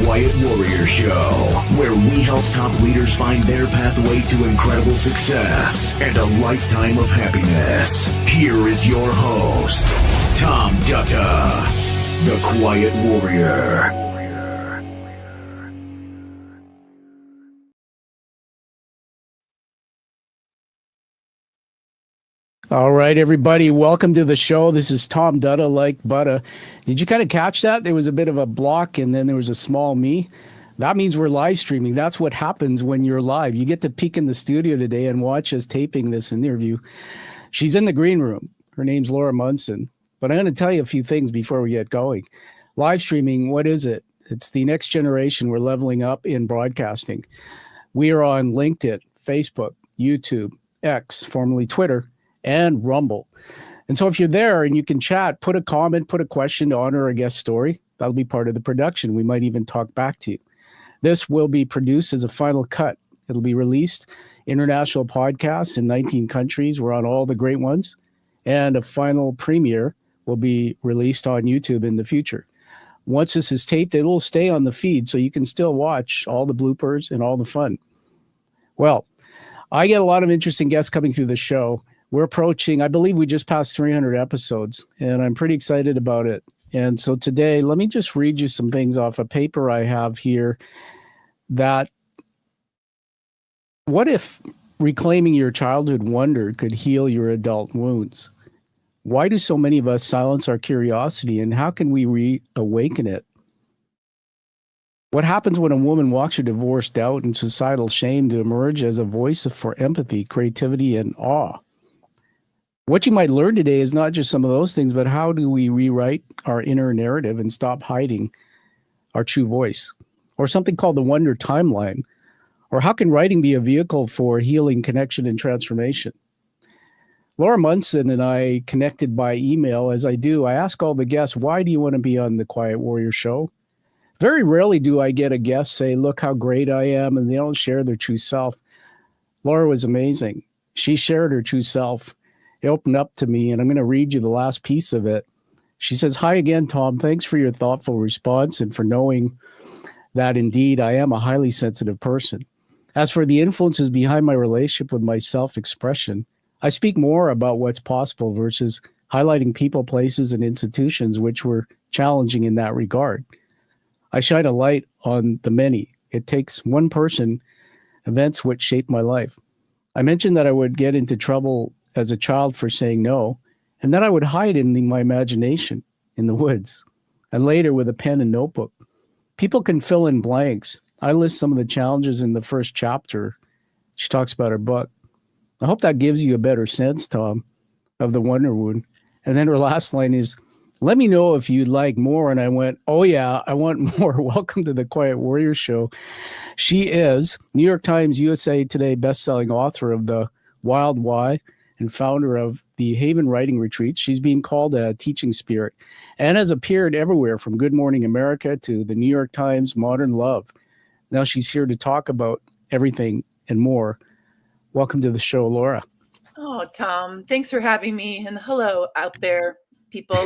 Quiet Warrior Show, where we help top leaders find their pathway to incredible success and a lifetime of happiness. Here is your host, Tom Dutta, the Quiet Warrior. All right, everybody, welcome to the show. This is Tom Dutta, like butter. Did you kind of catch that? There was a bit of a block and then there was a small me. That means we're live streaming. That's what happens when you're live. You get to peek in the studio today and watch us taping this interview. She's in the green room. Her name's Laura Munson. But I'm going to tell you a few things before we get going. Live streaming, what is it? It's the next generation. We're leveling up in broadcasting. We are on LinkedIn, Facebook, YouTube, X, formerly Twitter, and Rumble. And so if you're there and you can chat, put a comment, put a question to honor a guest story, that'll be part of the production. We might even talk back to you. This will be produced as a final cut. It'll be released international podcasts in 19 countries. We're on all the great ones. And a final premiere will be released on YouTube in the future. Once this is taped, it will stay on the feed so you can still watch all the bloopers and all the fun. Well, I get a lot of interesting guests coming through the show. We're approaching, I believe we just passed 300 episodes, and I'm pretty excited about it. And so today, let me just read you some things off a paper I have here that, what if reclaiming your childhood wonder could heal your adult wounds? Why do so many of us silence our curiosity, and how can we reawaken it? What happens when a woman walks her divorce, doubt, and societal shame to emerge as a voice for empathy, creativity, and awe? What you might learn today is not just some of those things, but how do we rewrite our inner narrative and stop hiding our true voice? Or something called the Wonder Timeline. Or how can writing be a vehicle for healing, connection, and transformation? Laura Munson and I connected by email. As I do, I ask all the guests, why do you want to be on the Quiet Warrior Show? Very rarely do I get a guest say, look how great I am, and they don't share their true self. Laura was amazing. She shared her true self. It opened up to me, and I'm going to read you the last piece of it. She says, hi again, Tom. Thanks for your thoughtful response and for knowing that indeed I am a highly sensitive person. As for the influences behind my relationship with my self-expression, I speak more about what's possible versus highlighting people, places, and institutions which were challenging in that regard. I shine a light on the many. It takes one person, events which shaped my life. I mentioned that I would get into trouble as a child for saying no, and then I would hide in my imagination in the woods, and later with a pen and notebook. People can fill in blanks. I list some of the challenges in the first chapter. She talks about her book. I hope that gives you a better sense, Tom, of the wonder wound. And then her last line is, let me know if you'd like more. And I went, oh yeah, I want more. Welcome to the Quiet Warrior Show. She is New York Times USA Today bestselling author of The Wild Why, and founder of the Haven Writing Retreats. She's being called a teaching spirit and has appeared everywhere from Good Morning America to the New York Times Modern Love. Now she's here to talk about everything and more. Welcome to the show, Laura. Oh, Tom, thanks for having me. And hello out there, people.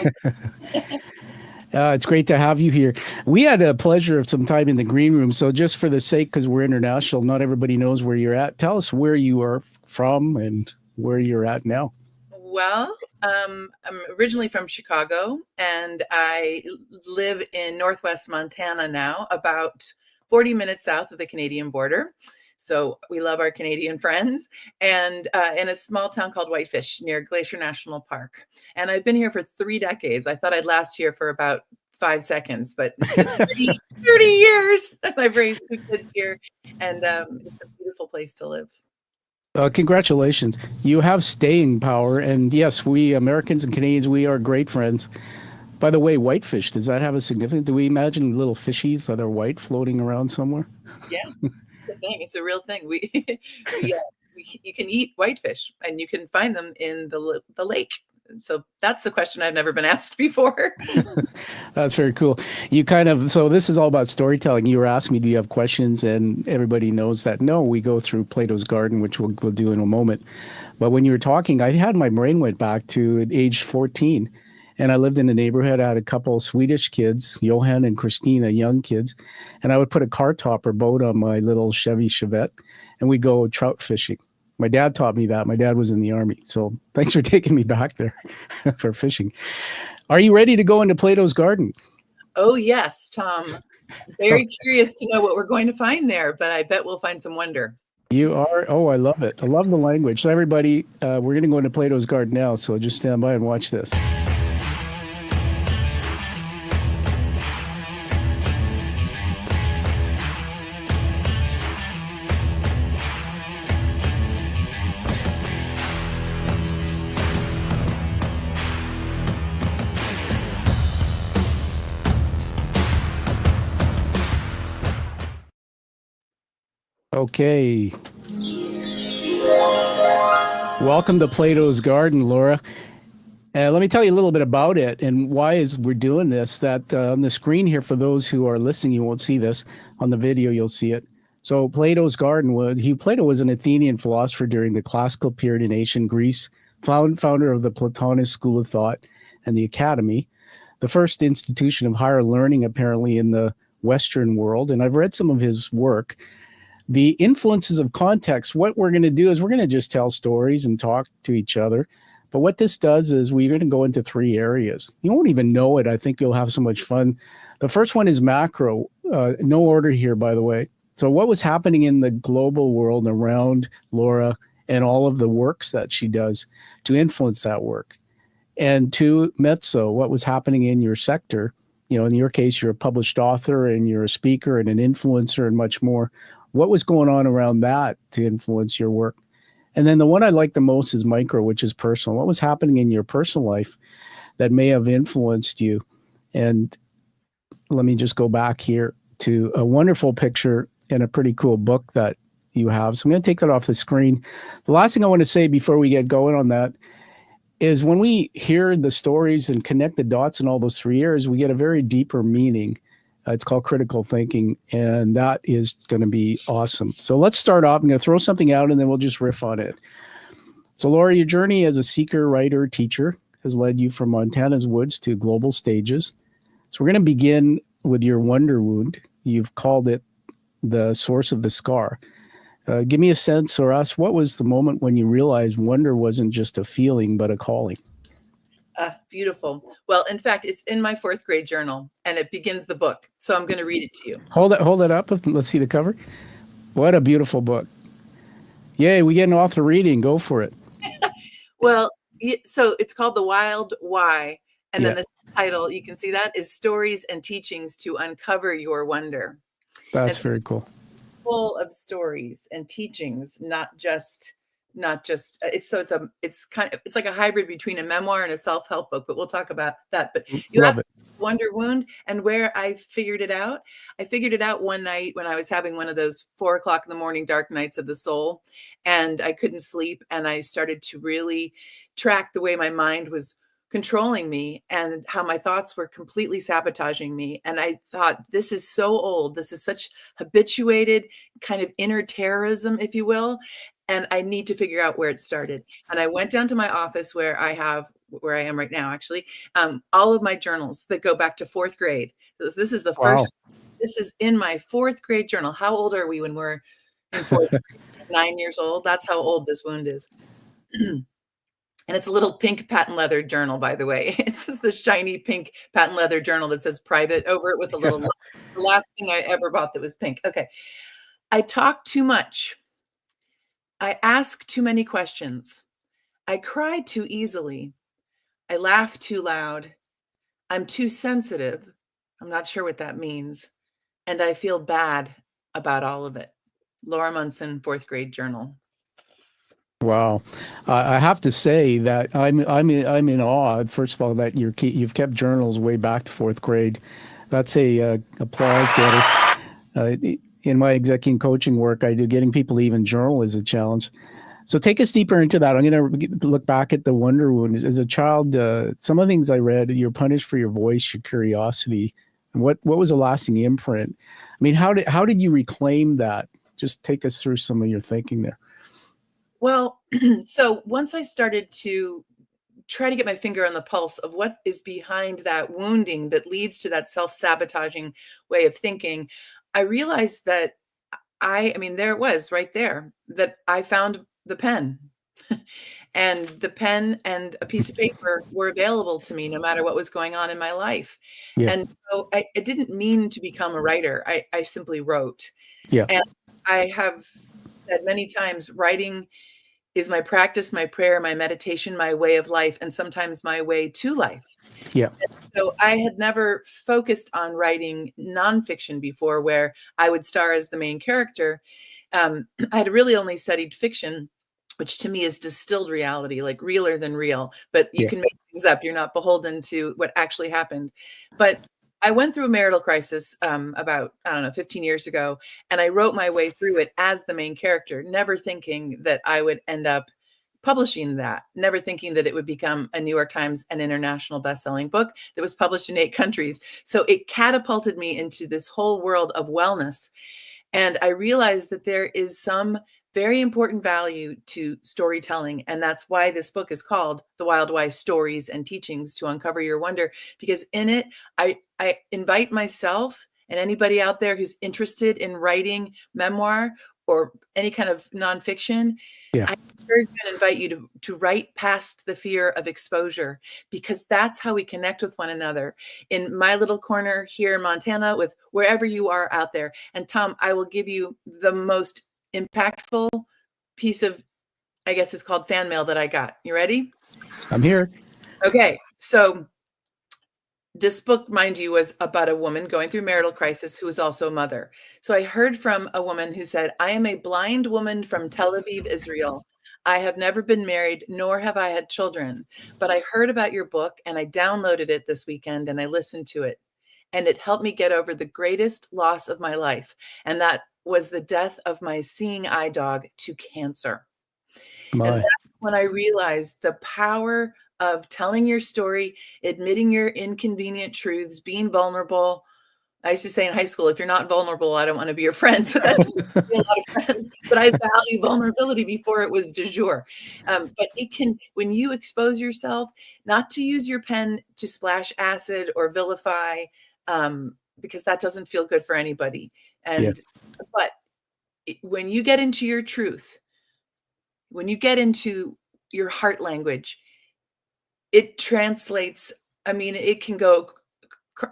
It's great to have you here. We had a pleasure of some time in the green room. So just for the sake, because we're international, not everybody knows where you're at. Tell us where you are from and where you're at now. Well, I'm originally from Chicago, and I live in Northwest Montana now, about 40 minutes south of the Canadian border. So we love our Canadian friends, and in a small town called Whitefish near Glacier National Park. And I've been here for 3 decades. I thought I'd last here for about 5 seconds, but it's been 30 years. And I've raised 2 kids here, and it's a beautiful place to live. Congratulations. You have staying power. And yes, we Americans and Canadians, we are great friends. By the way, whitefish, does that have a significance? Do we imagine little fishies that are white floating around somewhere? Yeah, it's a thing. It's a real thing. You can eat whitefish, and you can find them in the lake. So that's a question I've never been asked before. That's very cool. So this is all about storytelling. You were asking me, do you have questions? And everybody knows that, no, we go through Plato's Garden, which we'll do in a moment. But when you were talking, I had my brain went back to age 14. And I lived in a neighborhood. I had a couple of Swedish kids, Johan and Christina, young kids. And I would put a car topper boat on my little Chevy Chevette, and we'd go trout fishing. My dad taught me that. My dad was in the Army. So thanks for taking me back there for fishing. Are you ready to go into Plato's Garden? Oh, yes, Tom. Very curious to know what we're going to find there, but I bet we'll find some wonder. You are? Oh, I love it. I love the language. So everybody, we're going to go into Plato's Garden now. So just stand by and watch this. Okay. Welcome to Plato's Garden, Laura. Let me tell you a little bit about it and why we're doing this. That on the screen here, for those who are listening, you won't see this. On the video, you'll see it. So Plato's Garden Plato was an Athenian philosopher during the classical period in ancient Greece, founder of the Platonist school of thought and the Academy, the first institution of higher learning apparently in the Western world. And I've read some of his work. The influences of context, what we're going to do is we're going to just tell stories and talk to each other. But what this does is we're going to go into 3 areas. You won't even know it. I think you'll have so much fun. The first one is macro. No order here, by the way. So what was happening in the global world around Laura and all of the works that she does to influence that work. And 2, mezzo, what was happening in your sector. You know, in your case, you're a published author and you're a speaker and an influencer and much more. What was going on around that to influence your work? And then the one I like the most is micro, which is personal. What was happening in your personal life that may have influenced you? And let me just go back here to a wonderful picture and a pretty cool book that you have. So I'm going to take that off the screen. The last thing I want to say before we get going on that is when we hear the stories and connect the dots in all those 3 areas, we get a very deeper meaning. It's called critical thinking, and that is going to be awesome. So let's start off. I'm going to throw something out, and then we'll just riff on it. So, Laura, your journey as a seeker, writer, teacher has led you from Montana's woods to global stages. So we're going to begin with your wonder wound. You've called it the source of the scar. Give me a sense, or us, what was the moment when you realized wonder wasn't just a feeling, but a calling? Beautiful. Well, in fact, it's in my 4th grade journal and it begins the book. So I'm going to read it to you. Hold it up. Let's see the cover. What a beautiful book. Yay, we get an author reading. Go for it. Well, so it's called The Wild Why. And then this title, you can see that, is Stories and Teachings to Uncover Your Wonder. That's very cool. It's full of stories and teachings, not just it's like a hybrid between a memoir and a self-help book, but we'll talk about that. But you asked Wonder Wound and where I figured it out. I figured it out one night when I was having one of those 4 o'clock in the morning dark nights of the soul, and I couldn't sleep, and I started to really track the way my mind was controlling me and how my thoughts were completely sabotaging me. And I thought, this is so old. This is such habituated kind of inner terrorism, if you will. And I need to figure out where it started. And I went down to my office where I am right now, actually, all of my journals that go back to 4th grade. This is the first, this is in my 4th grade journal. How old are we when we're in 4th grade? 9 years old? That's how old this wound is. And it's a little pink patent leather journal, by the way. It's the shiny pink patent leather journal that says private over it with a little, the last thing I ever bought that was pink. Okay. I talk too much. I ask too many questions. I cry too easily. I laugh too loud. I'm too sensitive. I'm not sure what that means. And I feel bad about all of it. Laura Munson, 4th grade journal. Wow. I have to say that I'm in awe, first of all, that you've kept journals way back to 4th grade. That's a applause getter. In my executive coaching work, I do getting people to even journal is a challenge. So take us deeper into that. I'm going to look back at the wonder wound. As a child, some of the things I read, you're punished for your voice, your curiosity. And what was a lasting imprint? I mean, how did you reclaim that? Just take us through some of your thinking there. Well, so once I started to try to get my finger on the pulse of what is behind that wounding that leads to that self-sabotaging way of thinking, I realized that I mean, there it was right there, that I found the pen. And the pen and a piece of paper were available to me no matter what was going on in my life. Yeah. And so I didn't mean to become a writer. I simply wrote. Yeah. And I have said many times, writing is my practice, my prayer, my meditation, my way of life, and sometimes my way to life. Yeah. So I had never focused on writing nonfiction before, where I would star as the main character. I had really only studied fiction, which to me is distilled reality, like realer than real, but you Yeah. can make things up. You're not beholden to what actually happened. But I went through a marital crisis about, 15 years ago, and I wrote my way through it as the main character, never thinking that I would end up publishing that, never thinking that it would become a New York Times and international best-selling book that was published in 8 countries. So it catapulted me into this whole world of wellness. And I realized that there is some very important value to storytelling. And that's why this book is called The Wild Wise Stories and Teachings to Uncover Your Wonder, because in it, I invite myself and anybody out there who's interested in writing memoir or any kind of nonfiction. Yeah. I encourage and invite you to write past the fear of exposure, because that's how we connect with one another in my little corner here in Montana, with wherever you are out there. And Tom, I will give you the most impactful piece of, I guess it's called fan mail, that I got. You ready? I'm here. Okay. So this book, mind you, was about a woman going through marital crisis who was also a mother. So I heard from a woman who said, I am a blind woman from Tel Aviv, Israel. I have never been married, nor have I had children. But I heard about your book and I downloaded it this weekend and I listened to it. And it helped me get over the greatest loss of my life. And that was the death of my seeing eye dog to cancer. And that's when I realized the power of telling your story, admitting your inconvenient truths, being vulnerable. I used to say in high school, if you're not vulnerable, I don't want to be your friend. So that didn't be a lot of friends, but I value vulnerability before it was du jour. But it can, when you expose yourself, not to use your pen to splash acid or vilify, because that doesn't feel good for anybody. And, but when you get into your truth, when you get into your heart language, it translates. I mean, it can go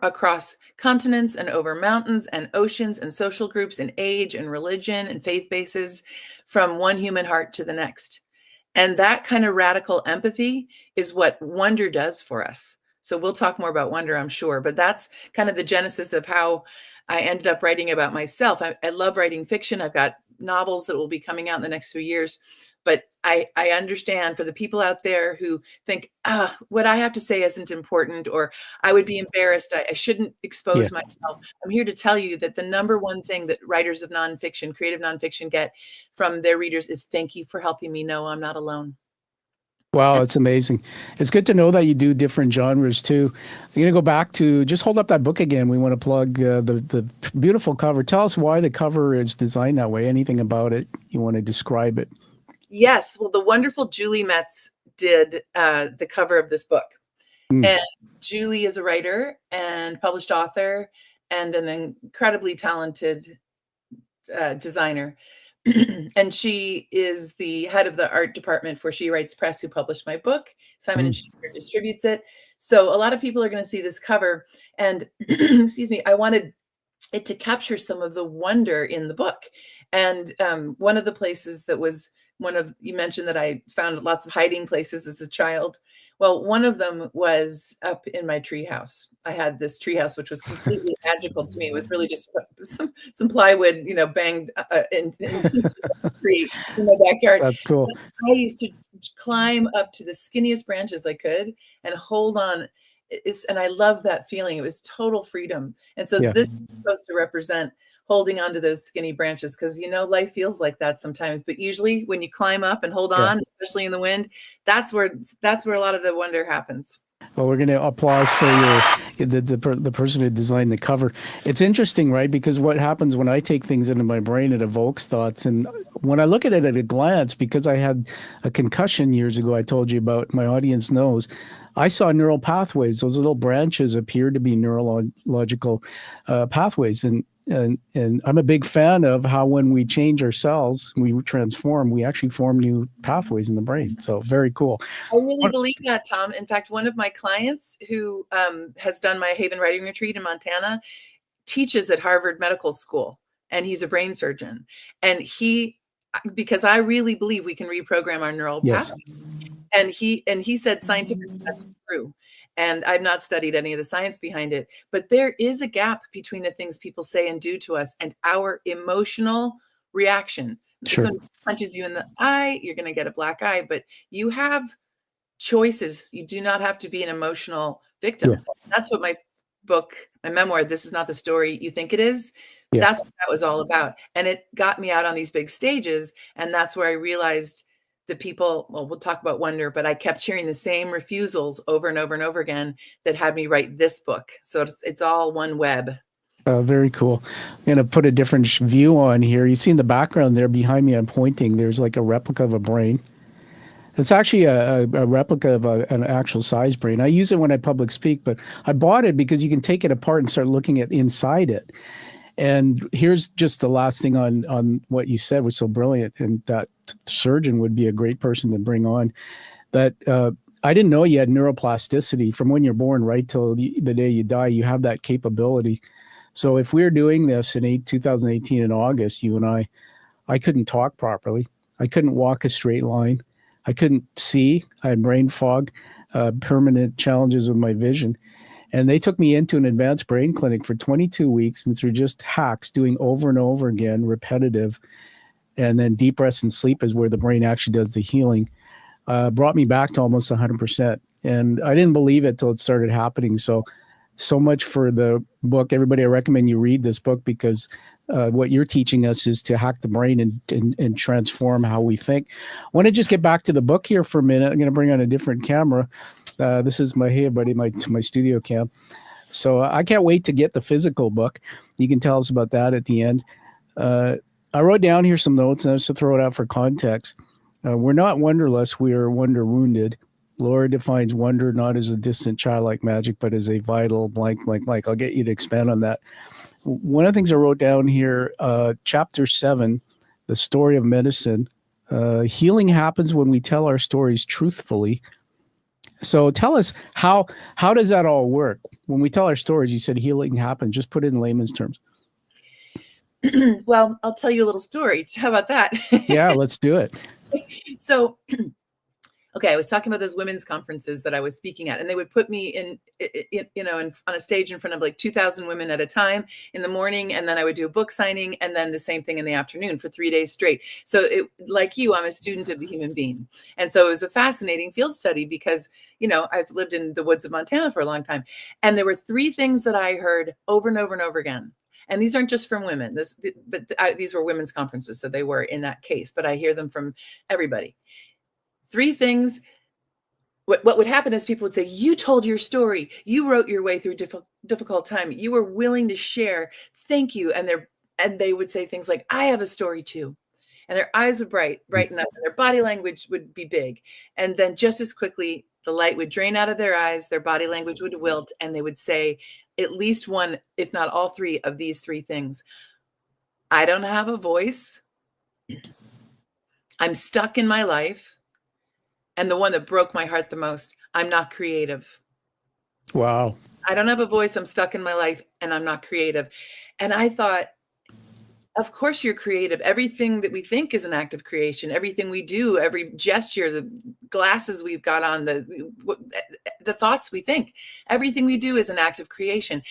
across continents and over mountains and oceans and social groups and age and religion and faith bases, from one human heart to the next. And that kind of radical empathy is what wonder does for us. So we'll talk more about wonder, I'm sure, but that's kind of the genesis of how I ended up writing about myself. I love writing fiction. I've got novels that will be coming out in the next few years. But I understand, for the people out there who think, what I have to say isn't important, or I would be embarrassed, I shouldn't expose myself. I'm here to tell you that the number one thing that writers of nonfiction, creative nonfiction, get from their readers is, thank you for helping me know I'm not alone. Wow, it's amazing. It's good to know that you do different genres too. I'm going to go back to, just hold up that book again. We want to plug the beautiful cover. Tell us why the cover is designed that way. Anything about it you want to describe it? Yes. Well, the wonderful Julie Metz did the cover of this book. And Julie is a writer and published author and an incredibly talented designer. And she is the head of the art department for She Writes Press, who published my book. Simon & Schuster distributes it. So a lot of people are going to see this cover. And excuse me, I wanted it to capture some of the wonder in the book. And one of the places that was you mentioned that I found lots of hiding places as a child. Well, one of them was up in my treehouse. I had this treehouse, which was completely magical to me. It was really just some plywood, banged into a tree in my backyard. That's cool. I used to climb up to the skinniest branches I could and hold on. And I love that feeling. It was total freedom. And so this is supposed to represent holding on to those skinny branches, because life feels like that sometimes, but usually when you climb up and hold on, especially in the wind, that's where a lot of the wonder happens. Well, we're going to applause for the person who designed the cover. It's interesting, right? Because what happens when I take things into my brain, it evokes thoughts. And when I look at it at a glance, because I had a concussion years ago, I told you about, my audience knows, I saw neural pathways. Those little branches appeared to be neurological pathways. And I'm a big fan of how when we change our cells, we transform, we actually form new pathways in the brain. So very cool. I really believe that, Tom. In fact, one of my clients who has done my Haven Writing Retreat in Montana teaches at Harvard Medical School, and he's a brain surgeon. And because I really believe we can reprogram our neural pathways. And he said scientifically that's true. And I've not studied any of the science behind it, but there is a gap between the things people say and do to us and our emotional reaction. Sure. Someone punches you in the eye, you're going to get a black eye, but you have choices. You do not have to be an emotional victim. Yeah. That's what my book, my memoir, This Is Not the Story You Think It Is. Yeah. That's what that was all about. And it got me out on these big stages. And that's where I realized the people, well, we'll talk about Wonder, but I kept hearing the same refusals over and over and over again that had me write this book. So it's all one web. Very cool. I'm going to put a different view on here. You see in the background there behind me, I'm pointing, there's like a replica of a brain. It's actually a replica of an actual size brain. I use it when I public speak, but I bought it because you can take it apart and start looking at inside it. And here's just the last thing on what you said was so brilliant, and that surgeon would be a great person to bring on. That I didn't know you had neuroplasticity from when you're born right till the day you die. You have that capability. So if we're doing this in 2018 in August, you and I couldn't talk properly. I couldn't walk a straight line. I couldn't see. I had brain fog, permanent challenges with my vision. And they took me into an advanced brain clinic for 22 weeks, and through just hacks, doing over and over again, repetitive, and then deep rest and sleep is where the brain actually does the healing, brought me back to almost 100%. And I didn't believe it till it started happening. So much for the book. Everybody, I recommend you read this book because what you're teaching us is to hack the brain and transform how we think. I want to just get back to the book here for a minute. I'm going to bring on a different camera. This is my studio cam. So I can't wait to get the physical book. You can tell us about that at the end. I wrote down here some notes, and I was to throw it out for context. We're not wonderless, we are wonder wounded. Laura defines wonder not as a distant childlike magic, but as a vital blank. I'll get you to expand on that. One of the things I wrote down here, chapter 7, the story of medicine. Healing happens when we tell our stories truthfully. So tell us, how does that all work? When we tell our stories, you said healing happens. Just put it in layman's terms. Well, I'll tell you a little story. How about that? Yeah, let's do it. So, okay, I was talking about those women's conferences that I was speaking at, and they would put me in on a stage in front of like 2,000 women at a time in the morning, and then I would do a book signing, and then the same thing in the afternoon for 3 days straight. So, like you, I'm a student of the human being, and so it was a fascinating field study because I've lived in the woods of Montana for a long time, and there were 3 things that I heard over and over and over again. And these aren't just from women. These were women's conferences, so they were in that case. But I hear them from everybody. 3 things. What would happen is people would say, you told your story. You wrote your way through difficult time. You were willing to share. Thank you. And they would say things like, I have a story too. And their eyes would brighten up, and their body language would be big. And then just as quickly, the light would drain out of their eyes, their body language would wilt, and they would say at least one, if not all 3 of these 3 things. I don't have a voice. I'm stuck in my life. And the one that broke my heart the most, I'm not creative. Wow. I don't have a voice. I'm stuck in my life, and I'm not creative. And I thought, of course you're creative. Everything that we think is an act of creation. Everything we do, every gesture, the glasses we've got on, the thoughts we think, everything we do is an act of creation.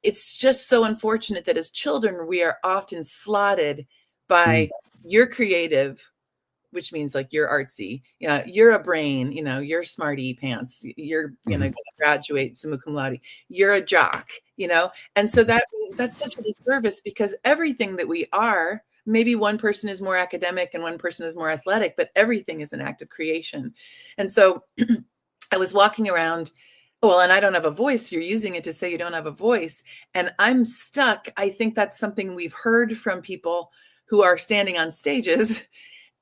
It's just so unfortunate that as children, we are often slotted by you're creative, which means like you're artsy, you're a brain, you're smarty pants, you're going to graduate summa cum laude, you're a jock, and so that's such a disservice because everything that we are, maybe one person is more academic and one person is more athletic, but everything is an act of creation. And so I was walking around Well, and I don't have a voice. You're using it to say you don't have a voice. And I'm stuck. I think that's something we've heard from people who are standing on stages.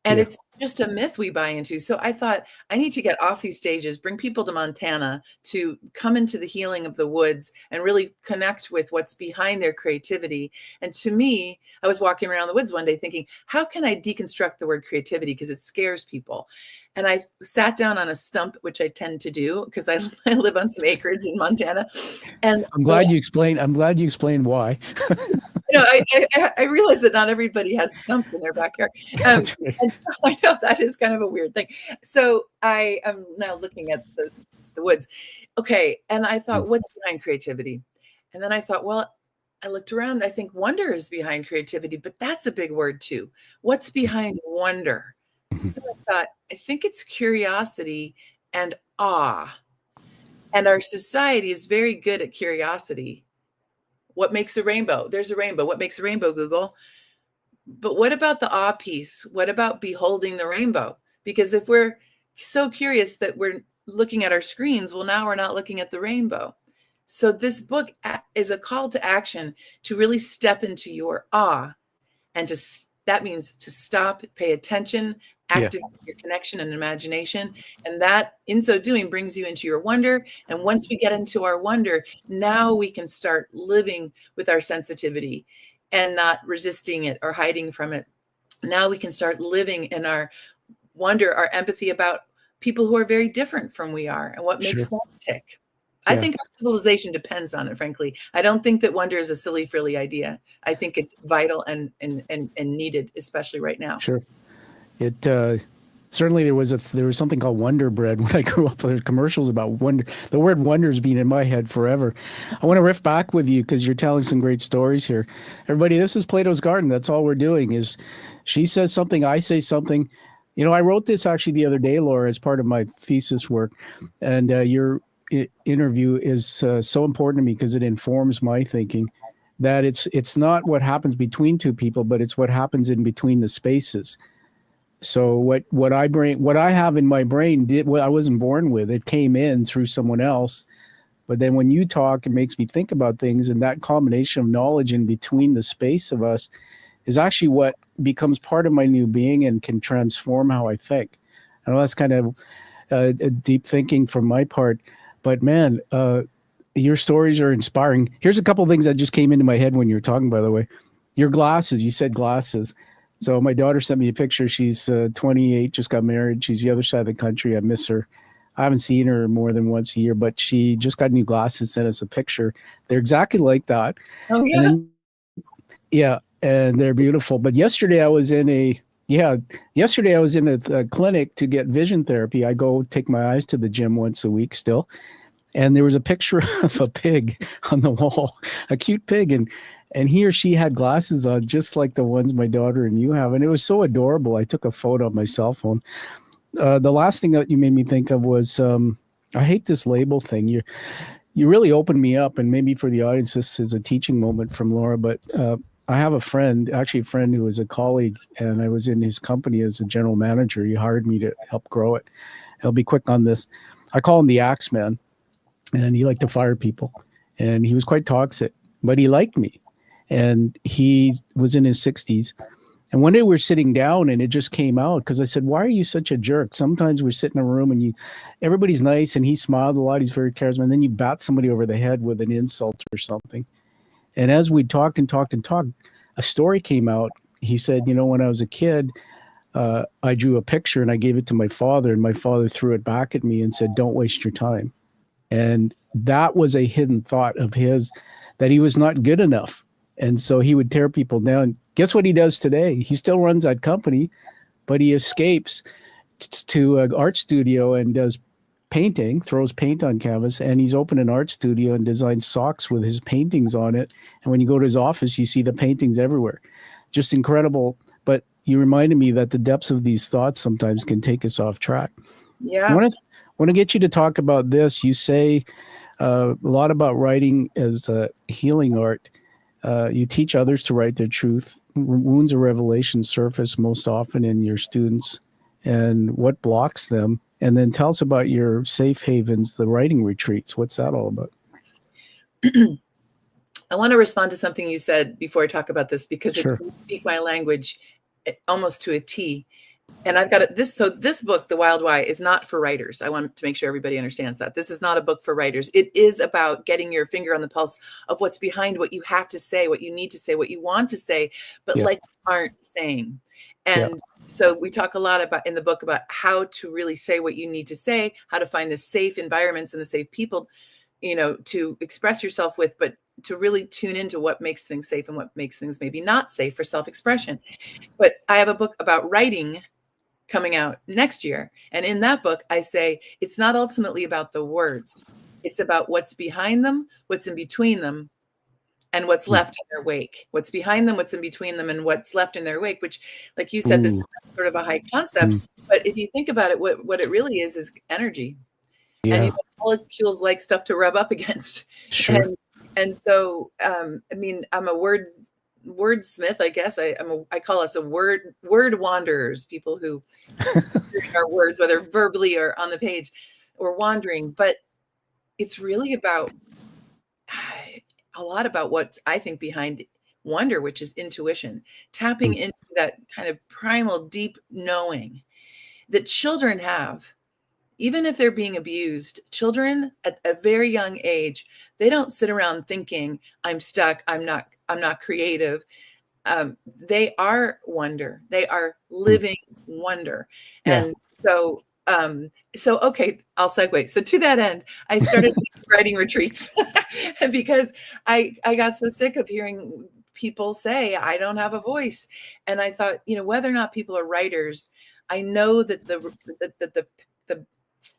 And Yeah. it's just a myth we buy into. So I thought I need to get off these stages, bring people to Montana to come into the healing of the woods and really connect with what's behind their creativity. And to me, I was walking around the woods one day thinking, how can I deconstruct the word creativity? Because it scares people. And I sat down on a stump, which I tend to do because I live on some acreage in Montana. And I'm glad you explained why. I realize that not everybody has stumps in their backyard. That's right. And so I know that is kind of a weird thing. So I am now looking at the woods. Okay. And I thought, what's behind creativity? And then I thought, well, I looked around. I think wonder is behind creativity, but that's a big word too. What's behind wonder? Mhm. So I thought, I think it's curiosity and awe. And our society is very good at curiosity. What makes a rainbow? There's a rainbow. What makes a rainbow, Google? But what about the awe piece? What about beholding the rainbow? Because if we're so curious that we're looking at our screens, well, now we're not looking at the rainbow. So this book is a call to action to really step into your awe, and that means to stop, pay attention, activate your connection and imagination. And that in so doing brings you into your wonder. And once we get into our wonder, now we can start living with our sensitivity and not resisting it or hiding from it. Now we can start living in our wonder, our empathy about people who are very different from we are and what makes them tick. I think our civilization depends on it, frankly. I don't think that wonder is a silly, frilly idea. I think it's vital and needed, especially right now. Sure. It certainly there was something called Wonder Bread when I grew up. There's commercials about wonder. The word wonder's been in my head forever. I want to riff back with you because you're telling some great stories here. Everybody, this is Plato's Garden. That's all we're doing is she says something, I say something. You know, I wrote this actually the other day, Laura, as part of my thesis work. And your interview is so important to me because it informs my thinking that it's not what happens between two people, but it's what happens in between the spaces. So what I have in my brain I wasn't born with. It came in through someone else. But then when you talk, it makes me think about things, and that combination of knowledge in between the space of us is actually what becomes part of my new being and can transform how I think. I know that's kind of a deep thinking from my part, but man, your stories are inspiring. Here's a couple of things that just came into my head when you were talking, by the way. Your glasses, you said glasses. So my daughter sent me a picture. She's 28, just got married. She's the other side of the country. I miss her. I haven't seen her more than once a year, but she just got new glasses, sent us a picture. They're exactly like that. Oh, yeah. And then, and they're beautiful. But yesterday I was in a clinic to get vision therapy. I go take my eyes to the gym once a week still. And there was a picture of a pig on the wall, a cute pig. And he or she had glasses on just like the ones my daughter and you have. And it was so adorable. I took a photo on my cell phone. The last thing that you made me think of was, I hate this label thing. You really opened me up, and maybe for the audience, this is a teaching moment from Laura, but I have a friend who was a colleague, and I was in his company as a general manager. He hired me to help grow it. I'll be quick on this. I call him the Axe Man, and he liked to fire people, and he was quite toxic, but he liked me. And he was in his 60s. And one day we're sitting down and it just came out because I said, why are you such a jerk? Sometimes we're sitting in a room and everybody's nice and he smiled a lot. He's very charismatic. And then you bat somebody over the head with an insult or something. And as we talked, a story came out. He said, when I was a kid, I drew a picture and I gave it to my father, and my father threw it back at me and said, don't waste your time. And that was a hidden thought of his, that he was not good enough. And so he would tear people down. Guess what he does today? He still runs that company, but he escapes to an art studio and does painting, throws paint on canvas, and he's opened an art studio and designs socks with his paintings on it. And when you go to his office, you see the paintings everywhere. Just incredible. But you reminded me that the depths of these thoughts sometimes can take us off track. Yeah. I want to get you to talk about this. You say a lot about writing as a healing art. You teach others to write their truth. Wounds of revelation surface most often in your students, and what blocks them And then tell us about your safe havens, the writing retreats. What's that all about? I want to respond to something you said before I talk about this, because Sure. you speak my language almost to a T. And I've got this. So this book, The Wild Why, is not for writers. I want to make sure everybody understands that. This is not a book for writers. It is about getting your finger on the pulse of what's behind what you have to say, what you need to say, what you want to say, but Yeah. like aren't saying. And so we talk a lot about in the book about how to really say what you need to say, how to find the safe environments and the safe people, to express yourself with, but to really tune into what makes things safe and what makes things maybe not safe for self-expression. But I have a book about writing coming out next year. And in that book, I say it's not ultimately about the words. It's about what's behind them, what's in between them, and what's left in their wake. What's behind them, what's in between them, and what's left in their wake, which, like you said, this is sort of a high concept. But if you think about it, what it really is energy. Yeah. And molecules like stuff to rub up against. Sure. And so, I'm a wordsmith, I guess. I call us a word wanderers, people who our words, whether verbally or on the page, or wandering. But it's really about a lot about what I think behind wonder, which is intuition, tapping into that kind of primal, deep knowing that children have. Even if they're being abused, children at a very young age, they don't sit around thinking, I'm stuck, I'm not creative. They are wonder. They are living wonder. Yeah. And so, okay, I'll segue. So to that end, I started writing retreats because I got so sick of hearing people say, I don't have a voice. And I thought, whether or not people are writers, I know that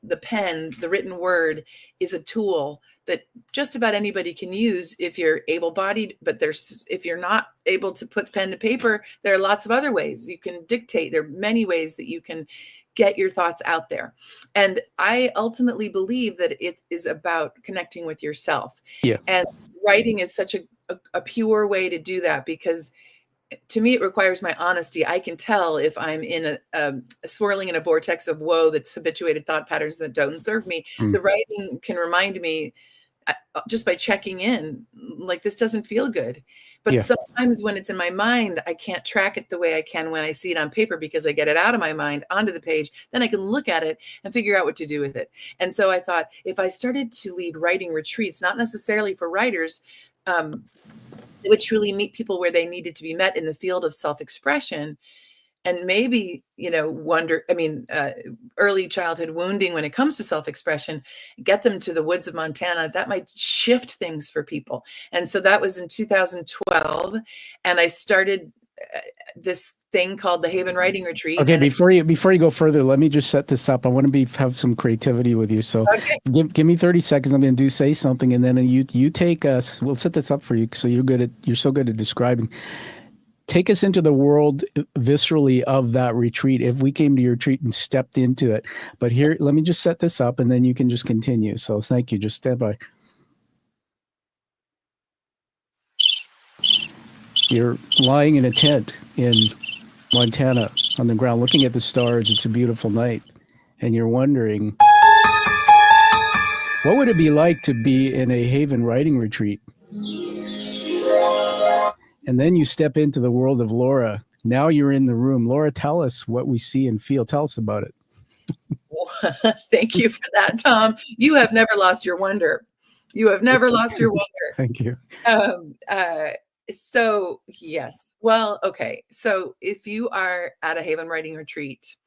the pen, the written word, is a tool that just about anybody can use if you're able-bodied, but if you're not able to put pen to paper, there are lots of other ways you can dictate. There are many ways that you can get your thoughts out there. And I ultimately believe that it is about connecting with yourself. Yeah. And writing is such a pure way to do that, because to me, it requires my honesty. I can tell if I'm in a swirling in a vortex of woe that's habituated thought patterns that don't serve me. The writing can remind me just by checking in, like, this doesn't feel good. But sometimes when it's in my mind, I can't track it the way I can when I see it on paper, because I get it out of my mind onto the page. Then I can look at it and figure out what to do with it. And so I thought, if I started to lead writing retreats, not necessarily for writers, it would truly meet people where they needed to be met in the field of self-expression, and maybe, early childhood wounding when it comes to self-expression, get them to the woods of Montana. That might shift things for people. And so that was in 2012. And I started this thing called the Haven Writing Retreat. Okay, before you go further, let me just set this up. I want to have some creativity with you. So give me 30 seconds. I'm going to say something, and then you take us. We'll set this up for you. So you're so good at describing. Take us into the world viscerally of that retreat. If we came to your retreat and stepped into it, but here, let me just set this up, and then you can just continue. So thank you. Just stand by. You're lying in a tent in Montana on the ground, looking at the stars. It's a beautiful night. And you're wondering, what would it be like to be in a Haven writing retreat? And then you step into the world of Laura. Now you're in the room. Laura, tell us what we see and feel. Tell us about it. Thank you for that, Tom. You have never lost your wonder. You have never lost your wonder. Thank you. So yes. Well, okay. So if you are at a Haven writing retreat,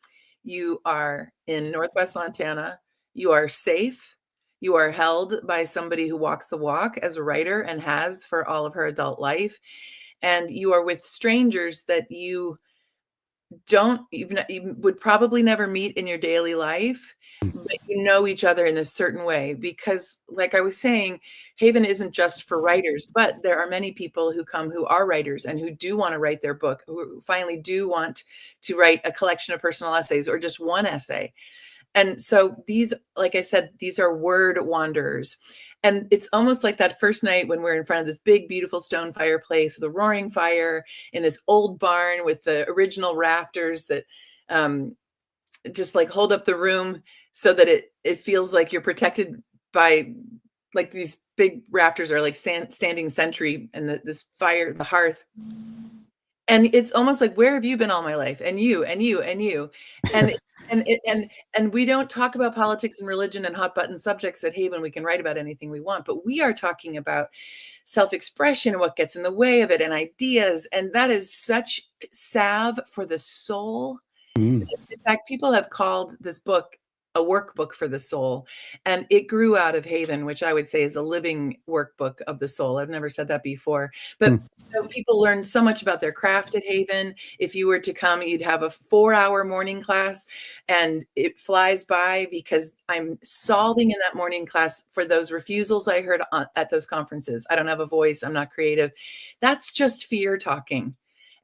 you are in Northwest Montana, you are safe, you are held by somebody who walks the walk as a writer and has for all of her adult life. And you are with strangers that you would probably never meet in your daily life, but you know each other in a certain way, because, like I was saying, Haven isn't just for writers, but there are many people who come who are writers and who do want to write their book, who finally do want to write a collection of personal essays or just one essay. And so these, like I said, these are word wanderers. And it's almost like that first night when we're in front of this big, beautiful stone fireplace with a roaring fire in this old barn with the original rafters that just like hold up the room. so that it feels like you're protected by like these big rafters are like standing sentry and this fire, the hearth. And it's almost like, where have you been all my life? And you, and you, and you. And and we don't talk about politics and religion and hot button subjects at Haven. We can write about anything we want, but we are talking about self-expression and what gets in the way of it and ideas. And that is such salve for the soul. Mm. In fact, people have called this book a workbook for the soul. And it grew out of Haven, which I would say is a living workbook of the soul. I've never said that before, but people learn so much about their craft at Haven. If you were to come, you'd have a 4-hour morning class, and it flies by because I'm solving in that morning class for those refusals I heard at those conferences. I don't have a voice. I'm not creative. That's just fear talking.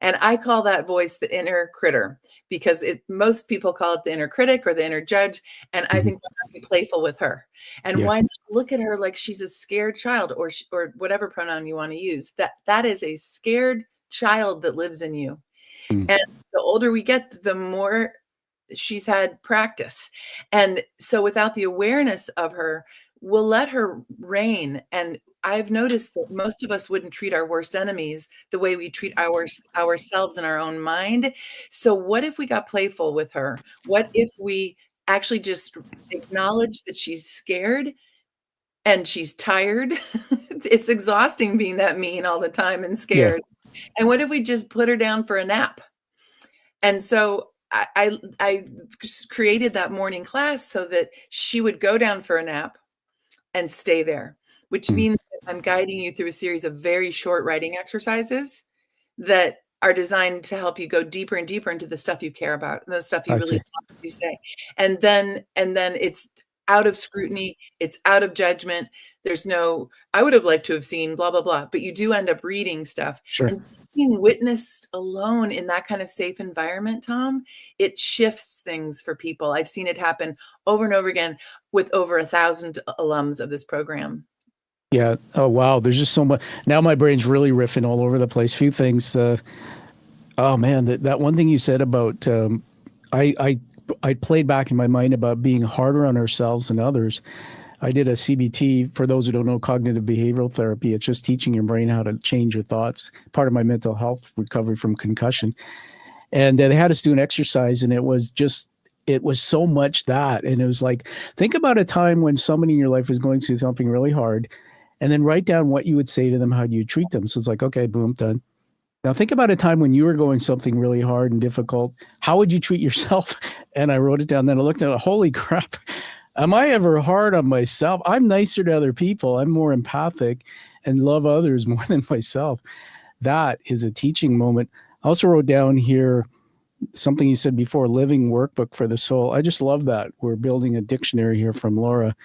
And I call that voice the inner critter, because most people call it the inner critic or the inner judge. And I think we have to be playful with her. And why not look at her like she's a scared child, or whatever pronoun you want to use? That is a scared child that lives in you. And the older we get, the more she's had practice. And so without the awareness of her, we'll let her reign. And I've noticed that most of us wouldn't treat our worst enemies the way we treat ourselves in our own mind. So what if we got playful with her? What if we actually just acknowledge that she's scared and she's tired? It's exhausting being that mean all the time and scared. Yeah. And what if we just put her down for a nap? And so I created that morning class so that she would go down for a nap and stay there, which means that I'm guiding you through a series of very short writing exercises that are designed to help you go deeper and deeper into the stuff you care about, and the stuff you really want to say. And then it's out of scrutiny, it's out of judgment. There's no, I would have liked to have seen blah, blah, blah, but you do end up reading stuff. Sure. And being witnessed alone in that kind of safe environment, Tom, it shifts things for people. I've seen it happen over and over again with over 1,000 alums of this program. Yeah. Oh, wow. There's just so much. Now my brain's really riffing all over the place. Few things. Oh man, that one thing you said about, I played back in my mind about being harder on ourselves and others. I did a CBT, for those who don't know, cognitive behavioral therapy. It's just teaching your brain how to change your thoughts. Part of my mental health recovery from concussion. And they had us do an exercise, and it was so much that. And it was like, think about a time when somebody in your life is going through something really hard, and then write down what you would say to them, how you treat them. So it's like, okay, boom, done. Now think about a time when you were going something really hard and difficult. How would you treat yourself? And I wrote it down. Then I looked at it, holy crap. Am I ever hard on myself? I'm nicer to other people. I'm more empathic and love others more than myself. That is a teaching moment. I also wrote down here something you said before, living workbook for the soul. I just love that. We're building a dictionary here from Laura.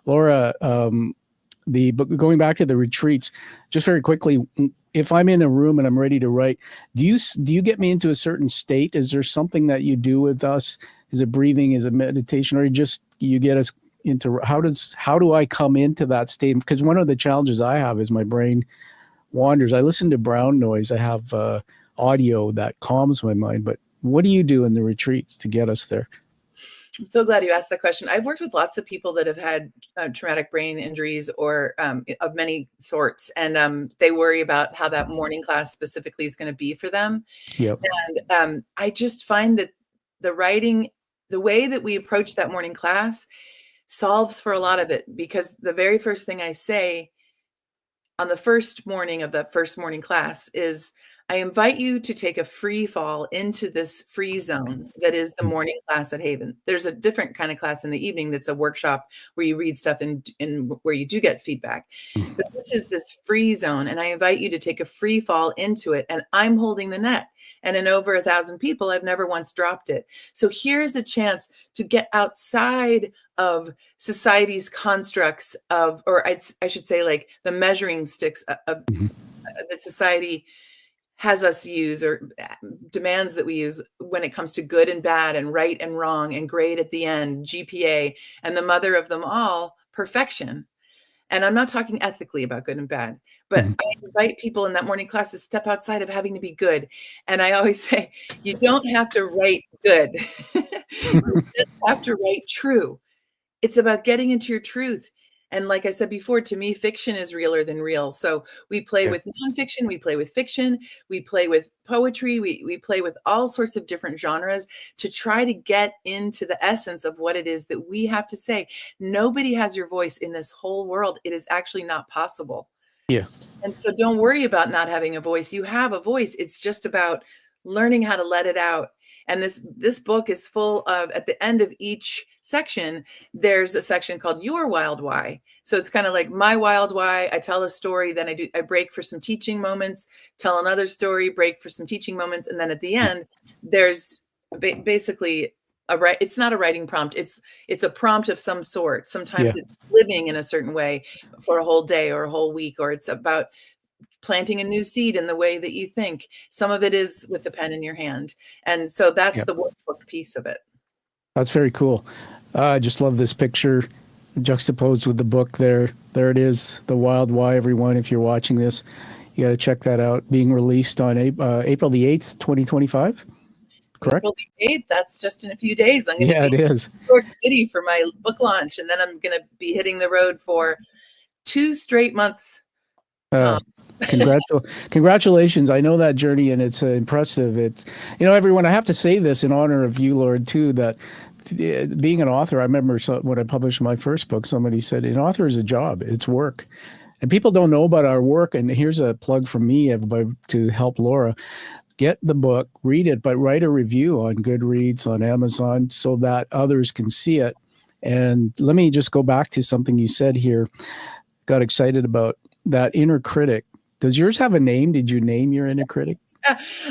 Laura, going back to the retreats, just very quickly, if I'm in a room and I'm ready to write, do you get me into a certain state? Is there something that you do with us? Is it breathing? Is it meditation? Or you get us into, how do I come into that state? Because one of the challenges I have is my brain wanders. I listen to brown noise. I have audio that calms my mind. But what do you do in the retreats to get us there? I'm so glad you asked that question. I've worked with lots of people that have had traumatic brain injuries or of many sorts, and they worry about how that morning class specifically is going to be for them. Yep. And I just find that the way that we approach that morning class solves for a lot of it, because the very first thing I say on the first morning of that first morning class is, I invite you to take a free fall into this free zone that is the morning class at Haven. There's a different kind of class in the evening that's a workshop where you read stuff and where you do get feedback. But this is this free zone, and I invite you to take a free fall into it, and I'm holding the net. And in over 1,000 people, I've never once dropped it. So here's a chance to get outside of society's constructs of, or I should say, like the measuring sticks of that society has us use, or demands that we use when it comes to good and bad and right and wrong and grade at the end, GPA, and the mother of them all, perfection. And I'm not talking ethically about good and bad, but I invite people in that morning class to step outside of having to be good. And I always say, you don't have to write good. You just have to write true. It's about getting into your truth. And like I said before, to me, fiction is realer than real. So we play with nonfiction, we play with fiction, we play with poetry, we play with all sorts of different genres to try to get into the essence of what it is that we have to say. Nobody has your voice in this whole world. It is actually not possible. Yeah. And so don't worry about not having a voice. You have a voice. It's just about learning how to let it out. And this book is full of, at the end of each section, there's a section called Your Wild Why. So it's kind of like my wild why. I tell a story, then I break for some teaching moments, tell another story, break for some teaching moments, and then at the end, there's basically it's not a writing prompt. It's a prompt of some sort. Sometimes it's living in a certain way for a whole day or a whole week, or it's about planting a new seed in the way that you think. Some of it is with the pen in your hand. And so that's the workbook piece of it. That's very cool. I just love this picture juxtaposed with the book there. There it is, The Wild Why, everyone. If you're watching this, you got to check that out. Being released on April the 8th, 2025. Correct? April the 8th, that's just in a few days. I'm going to be it is. in New York City for my book launch, and then I'm going to be hitting the road for 2 straight months, Tom. Congratulations. I know that journey, and it's impressive. It's, everyone, I have to say this in honor of you, Lord, too, that being an author, I remember when I published my first book, somebody said, an author is a job, it's work. And people don't know about our work. And here's a plug from me, everybody, to help Laura. Get the book, read it, but write a review on Goodreads, on Amazon, so that others can see it. And let me just go back to something you said here. Got excited about that inner critic. Does yours have a name? Did you name your inner critic?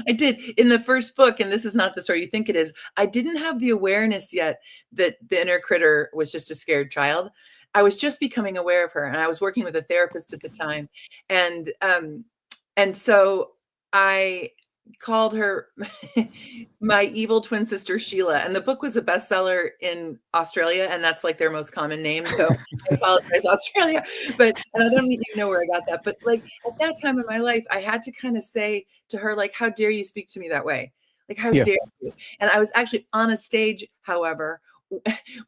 I did. In the first book, and this is not the story you think it is, I didn't have the awareness yet that the inner critter was just a scared child. I was just becoming aware of her, and I was working with a therapist at the time. And so I called her my evil twin sister, Sheila. And the book was a bestseller in Australia, and that's like their most common name. So I apologize, Australia. And I don't even know where I got that. But like at that time in my life, I had to kind of say to her, like, how dare you speak to me that way? Like, how dare you? And I was actually on a stage, however,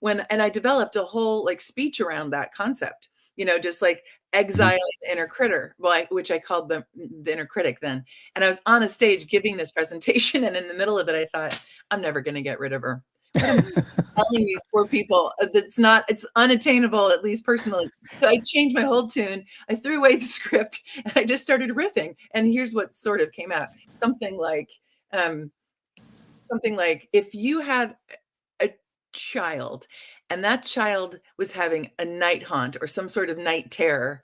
and I developed a whole like speech around that concept, just like exiling the inner critter, which I called the inner critic then. And I was on a stage giving this presentation, and in the middle of it, I thought, I'm never going to get rid of her. What am I telling these poor people? It's unattainable, at least personally. So I changed my whole tune. I threw away the script, and I just started riffing. And here's what sort of came out. Something like, if you had a child and that child was having a night haunt or some sort of night terror,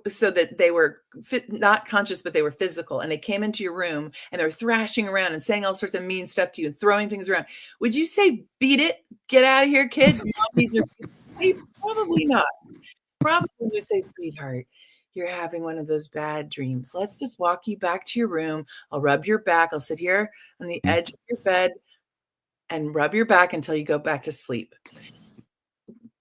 so that they were not conscious, but they were physical, and they came into your room and they're thrashing around and saying all sorts of mean stuff to you and throwing things around, would you say, beat it, get out of here, kid? Probably not. Probably would say, sweetheart, you're having one of those bad dreams. Let's just walk you back to your room. I'll rub your back. I'll sit here on the edge of your bed and rub your back until you go back to sleep.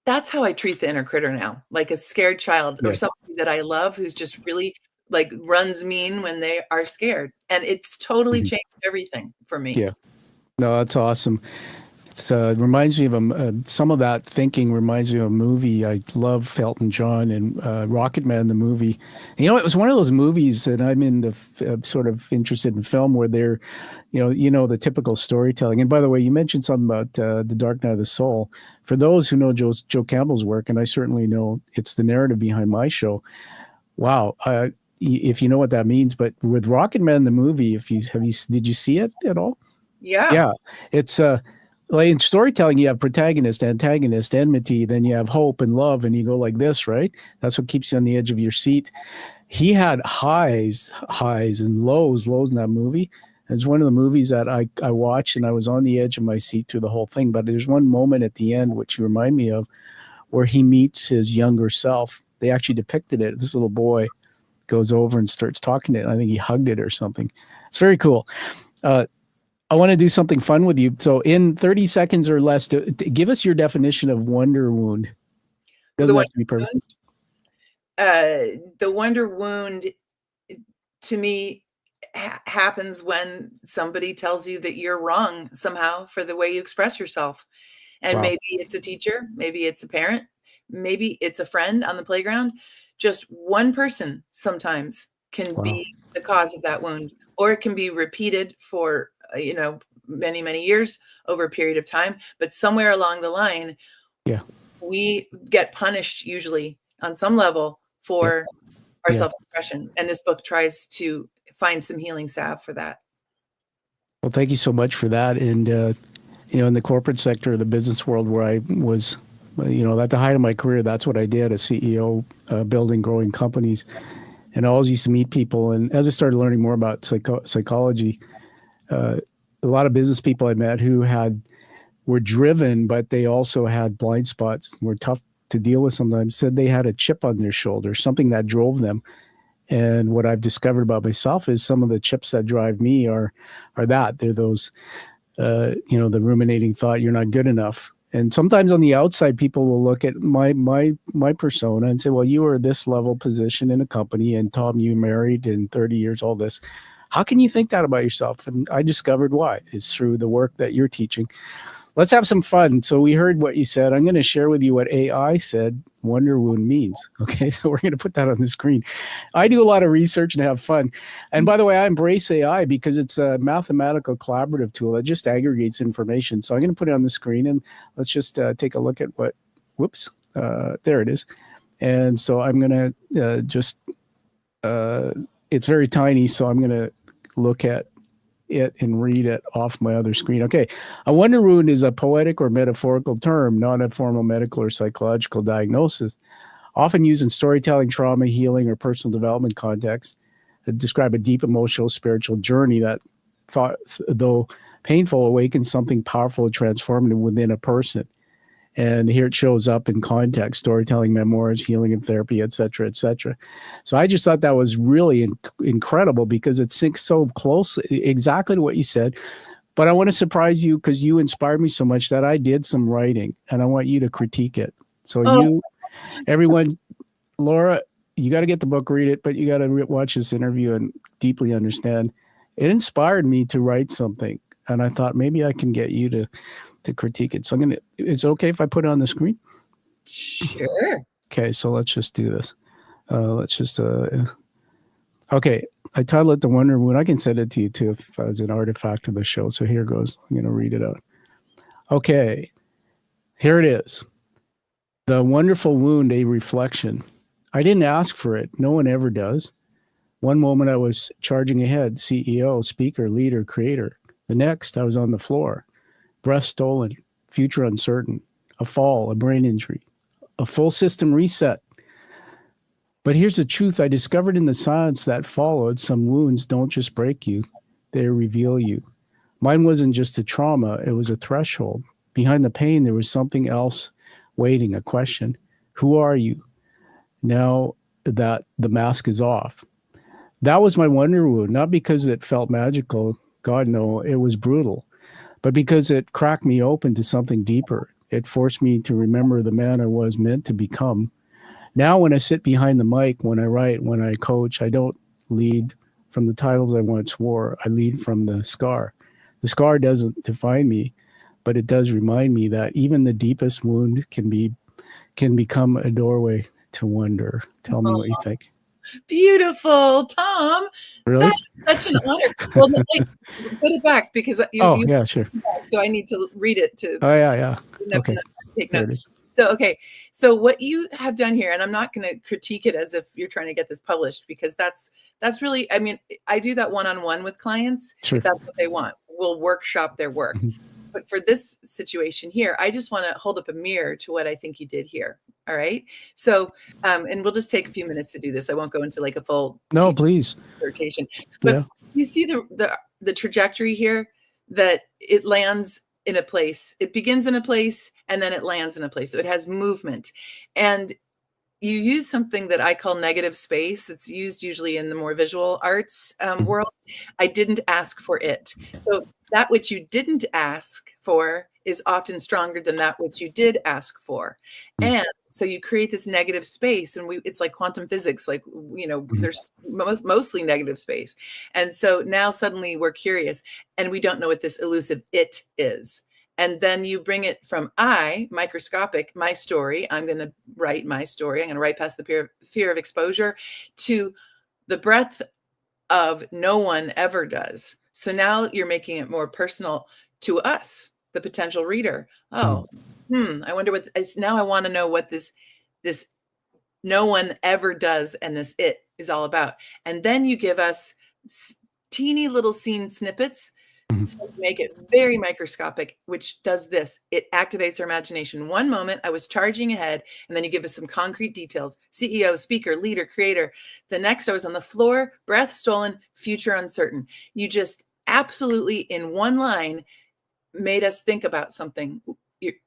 That's how I treat the inner critter now, like a scared child or somebody that I love who's just really like runs mean when they are scared. And it's totally changed everything for me. Yeah. No, that's awesome. It reminds me of some of that thinking reminds me of a movie. I love Elton John and Rocket Man, the movie. And, it was one of those movies, and I'm in the sort of interested in film where they're, the typical storytelling. And by the way, you mentioned something about The Dark Night of the Soul. For those who know Joe Campbell's work, and I certainly know it's the narrative behind my show. Wow. If you know what that means, but with Rocket Man, the movie, did you see it at all? Yeah. Yeah. It's like in storytelling, you have protagonist, antagonist, enmity, then you have hope and love, and you go like this, right? That's what keeps you on the edge of your seat. He had highs and lows in that movie. It's one of the movies that I watched, and I was on the edge of my seat through the whole thing. But there's one moment at the end, which you remind me of, where he meets his younger self. They actually depicted it. This little boy goes over and starts talking to it. I think he hugged it or something. It's very cool. I want to do something fun with you. So in 30 seconds or less, to give us your definition of wonder wound. Doesn't have to be perfect. The wonder wound, to me, happens when somebody tells you that you're wrong somehow for the way you express yourself. And Wow. maybe it's a teacher, maybe it's a parent, maybe it's a friend on the playground. Just one person sometimes can Wow. be the cause of that wound, or it can be repeated for, many, many years over a period of time. But somewhere along the line, Yeah. we get punished usually on some level for our Yeah. self-expression. And this book tries to find some healing salve for that. Well, thank you so much for that. And, in the corporate sector of the business world where I was, at the height of my career, that's what I did, a CEO, building, growing companies. And I always used to meet people. And as I started learning more about psychology, a lot of business people I met who were driven, but they also had blind spots, were tough to deal with sometimes, said they had a chip on their shoulder, something that drove them. And what I've discovered about myself is some of the chips that drive me are they're those, the ruminating thought, you're not good enough. And sometimes on the outside, people will look at my persona and say, well, you are this level position in a company, and Tom, you married in 30 years, all this. How can you think that about yourself? And I discovered why. It's through the work that you're teaching. Let's have some fun. So we heard what you said. I'm going to share with you what AI said wonder wound means. Okay, so we're going to put that on the screen. I do a lot of research and have fun. And by the way, I embrace AI because it's a mathematical collaborative tool that just aggregates information. So I'm going to put it on the screen, and let's just take a look at there it is. And so I'm going to it's very tiny, so I'm going to look at it and read it off my other screen. Okay. A wonder wound is a poetic or metaphorical term, not a formal medical or psychological diagnosis, often used in storytelling, trauma, healing, or personal development contexts to describe a deep emotional, spiritual journey that, though painful, awakens something powerful and transformative within a person. And here it shows up in context: storytelling, memoirs, healing and therapy, et cetera, et cetera. So I just thought that was really incredible because it syncs so closely, exactly to what you said. But I want to surprise you because you inspired me so much that I did some writing, and I want you to critique it. So everyone, Laura, you got to get the book, read it, but you got to watch this interview and deeply understand. It inspired me to write something, and I thought maybe I can get you to critique it. So is it okay if I put it on the screen? Sure. Okay, so let's just do this. Okay, I titled it The Wonder Wound. I can send it to you too if as an artifact of the show. So here goes. I'm going to read it out. Okay, here it is. The wonderful wound, a reflection. I didn't ask for it. No one ever does. One moment I was charging ahead, CEO, speaker, leader, creator. The next, I was on the floor. Breath stolen, future uncertain, a fall, a brain injury, a full system reset. But here's the truth I discovered in the silence that followed: some wounds don't just break you, they reveal you. Mine wasn't just a trauma, it was a threshold. Behind the pain, there was something else waiting, a question. Who are you now that the mask is off? That was my wonder wound, not because it felt magical. God, no, it was brutal. But because it cracked me open to something deeper. It forced me to remember the man I was meant to become. Now when I sit behind the mic, when I write, when I coach, I don't lead from the titles I once wore. I lead from the scar. The scar doesn't define me, but it does remind me that even the deepest wound can become a doorway to wonder. Tell me what you think. Beautiful, Tom. Really? That's such an honor. Well, put it back because yeah, sure. So I need to read it to. Oh yeah. Okay. Take There notes. it is. So, okay. So what you have done here, and I'm not going to critique it as if you're trying to get this published, because that's really, I mean, I do that one-on-one with clients. Sure. If that's what they want, we'll workshop their work. Mm-hmm. But for this situation here, I just want to hold up a mirror to what I think you did here. All right. So, and we'll just take a few minutes to do this. I won't go into like a full Please. dissertation. But you see the trajectory here, that it lands in a place. It begins in a place and then it lands in a place. So it has movement. And you use something that I call negative space. It's used usually in the more visual arts world. I didn't ask for it. So that which you didn't ask for is often stronger than that which you did ask for. And so you create this negative space, and it's like quantum physics, like, there's mostly negative space. And so now suddenly we're curious and we don't know what this elusive it is. And then you bring it from microscopic, my story. I'm going to write my story. I'm going to write past the fear of exposure, to the breadth of no one ever does. So now you're making it more personal to us, the potential reader. Oh, I wonder what now I want to know what this no one ever does and this it is all about. And then you give us teeny little scene snippets. So make it very microscopic, which does this. It activates our imagination. One moment I was charging ahead, and then you give us some concrete details. CEO, speaker, leader, creator. The next I was on the floor, breath stolen, future uncertain. You just absolutely in one line made us think about something.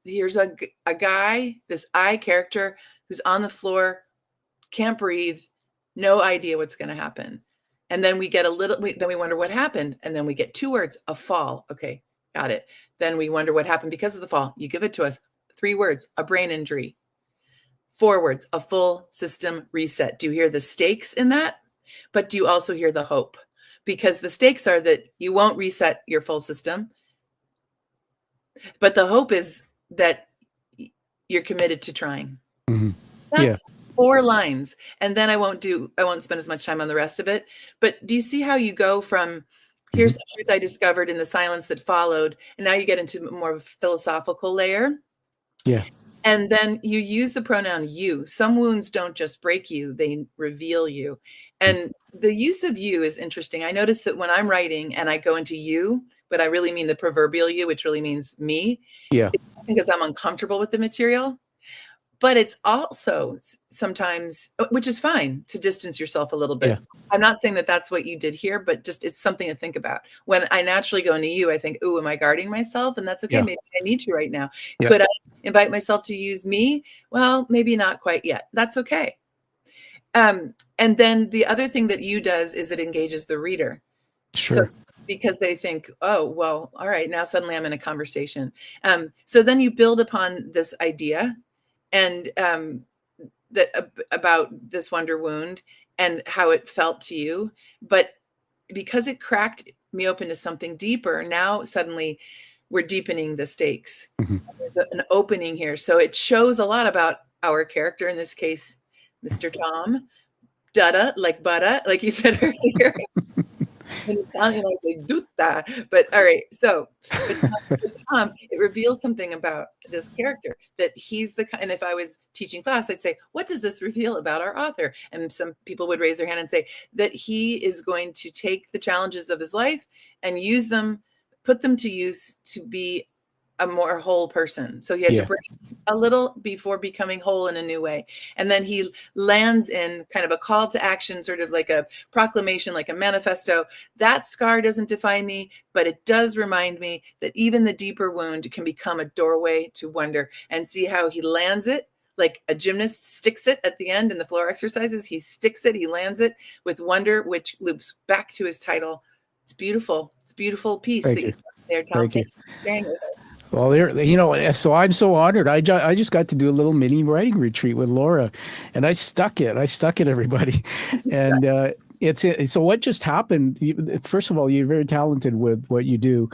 Here's a guy, this I character, who's on the floor, can't breathe, no idea what's going to happen. And then we get then we wonder what happened. And then we get 2 words, a fall. Okay, got it. Then we wonder what happened because of the fall. You give it to us. 3 words, a brain injury. 4 words, a full system reset. Do you hear the stakes in that? But do you also hear the hope? Because the stakes are that you won't reset your full system. But the hope is that you're committed to trying. That's 4 lines. And then I won't spend as much time on the rest of it. But do you see how you go from here's the truth I discovered in the silence that followed, and now you get into more of a philosophical layer. Yeah. And then you use the pronoun you. Some wounds don't just break you, they reveal you. And the use of you is interesting. I notice that when I'm writing and I go into you, but I really mean the proverbial you, which really means me. Yeah. Because I'm uncomfortable with the material. But it's also sometimes, which is fine, to distance yourself a little bit. Yeah. I'm not saying that that's what you did here, but just it's something to think about. When I naturally go into you, I think, ooh, am I guarding myself? And that's okay. Yeah. Maybe I need to right now. Yeah. Could I invite myself to use me? Well, maybe not quite yet. That's okay. And then the other thing that you does is it engages the reader. Sure. So, because they think, oh, well, all right, now suddenly I'm in a conversation. So then you build upon this idea and about this wonder wound and how it felt to you. But because it cracked me open to something deeper, now suddenly we're deepening the stakes. There's an opening here. So it shows a lot about our character, in this case, Mr. Tom Dutta, like Buddha, like you said earlier. In Italian, I say Dutta. But all right, so but Tom, it reveals something about this character, that he's the kind. And if I was teaching class, I'd say, what does this reveal about our author? And some people would raise their hand and say that he is going to take the challenges of his life and use them, put them to use to be a more whole person. So he had to break a little before becoming whole in a new way. And then he lands in kind of a call to action, sort of like a proclamation, like a manifesto. That scar doesn't define me, but it does remind me that even the deeper wound can become a doorway to wonder. And see how he lands it, like a gymnast sticks it at the end in the floor exercises. He sticks it, he lands it with wonder, which loops back to his title. It's beautiful. It's a beautiful piece. Thank you. There, Tom. Thank you. Sharing with us. Well, so I'm so honored. I just got to do a little mini writing retreat with Laura, and I stuck it, everybody. And so what just happened, first of all, you're very talented with what you do.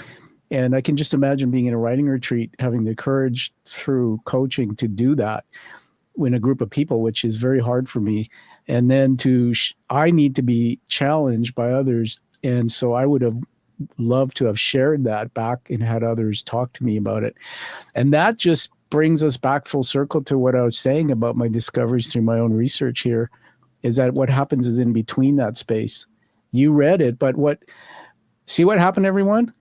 And I can just imagine being in a writing retreat, having the courage through coaching to do that in a group of people, which is very hard for me. And then I need to be challenged by others. And so I would have love to have shared that back and had others talk to me about it. And that just brings us back full circle to what I was saying about my discoveries through my own research here, is that what happens is in between that space. You read it, but see what happened, everyone?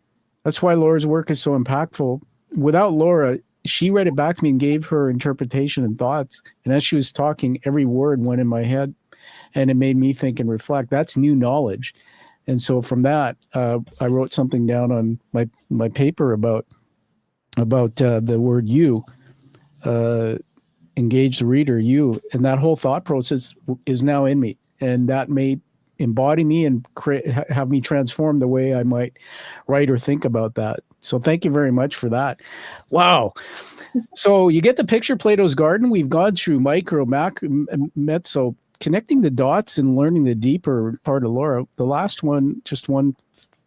That's why Laura's work is so impactful. Without Laura, she read it back to me and gave her interpretation and thoughts. And as she was talking, every word went in my head and it made me think and reflect. That's new knowledge. And so from that, I wrote something down on my paper about the word you, engage the reader, you, and that whole thought process is now in me, and that may embody me and have me transform the way I might write or think about that. So thank you very much for that. Wow. So you get the picture, Plato's Garden. We've gone through micro, macro, mezzo, connecting the dots and learning the deeper part of Laura. The last one, just one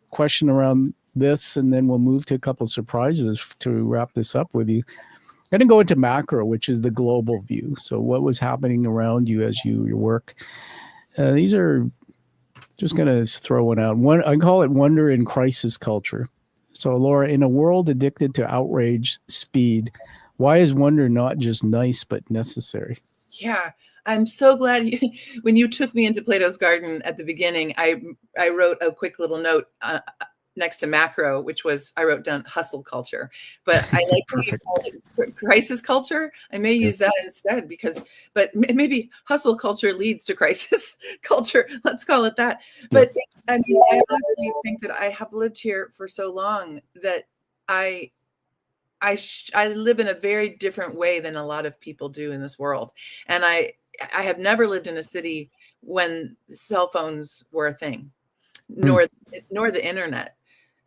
question around this, and then we'll move to a couple of surprises to wrap this up with you. I'm going to go into macro, which is the global view. So what was happening around you as you your work? These are just going to throw one out. I call it wonder in crisis culture. So Laura, in a world addicted to outrage, speed, why is wonder not just nice but necessary? Yeah, I'm so glad when you took me into Plato's Garden at the beginning, I wrote a quick little note next to macro, which was, I wrote down hustle culture, but I like that you called it crisis culture. I may use that instead but maybe hustle culture leads to crisis culture. Let's call it that. But I mean, I honestly think that I have lived here for so long that I live in a very different way than a lot of people do in this world. And I have never lived in a city when cell phones were a thing, nor the internet.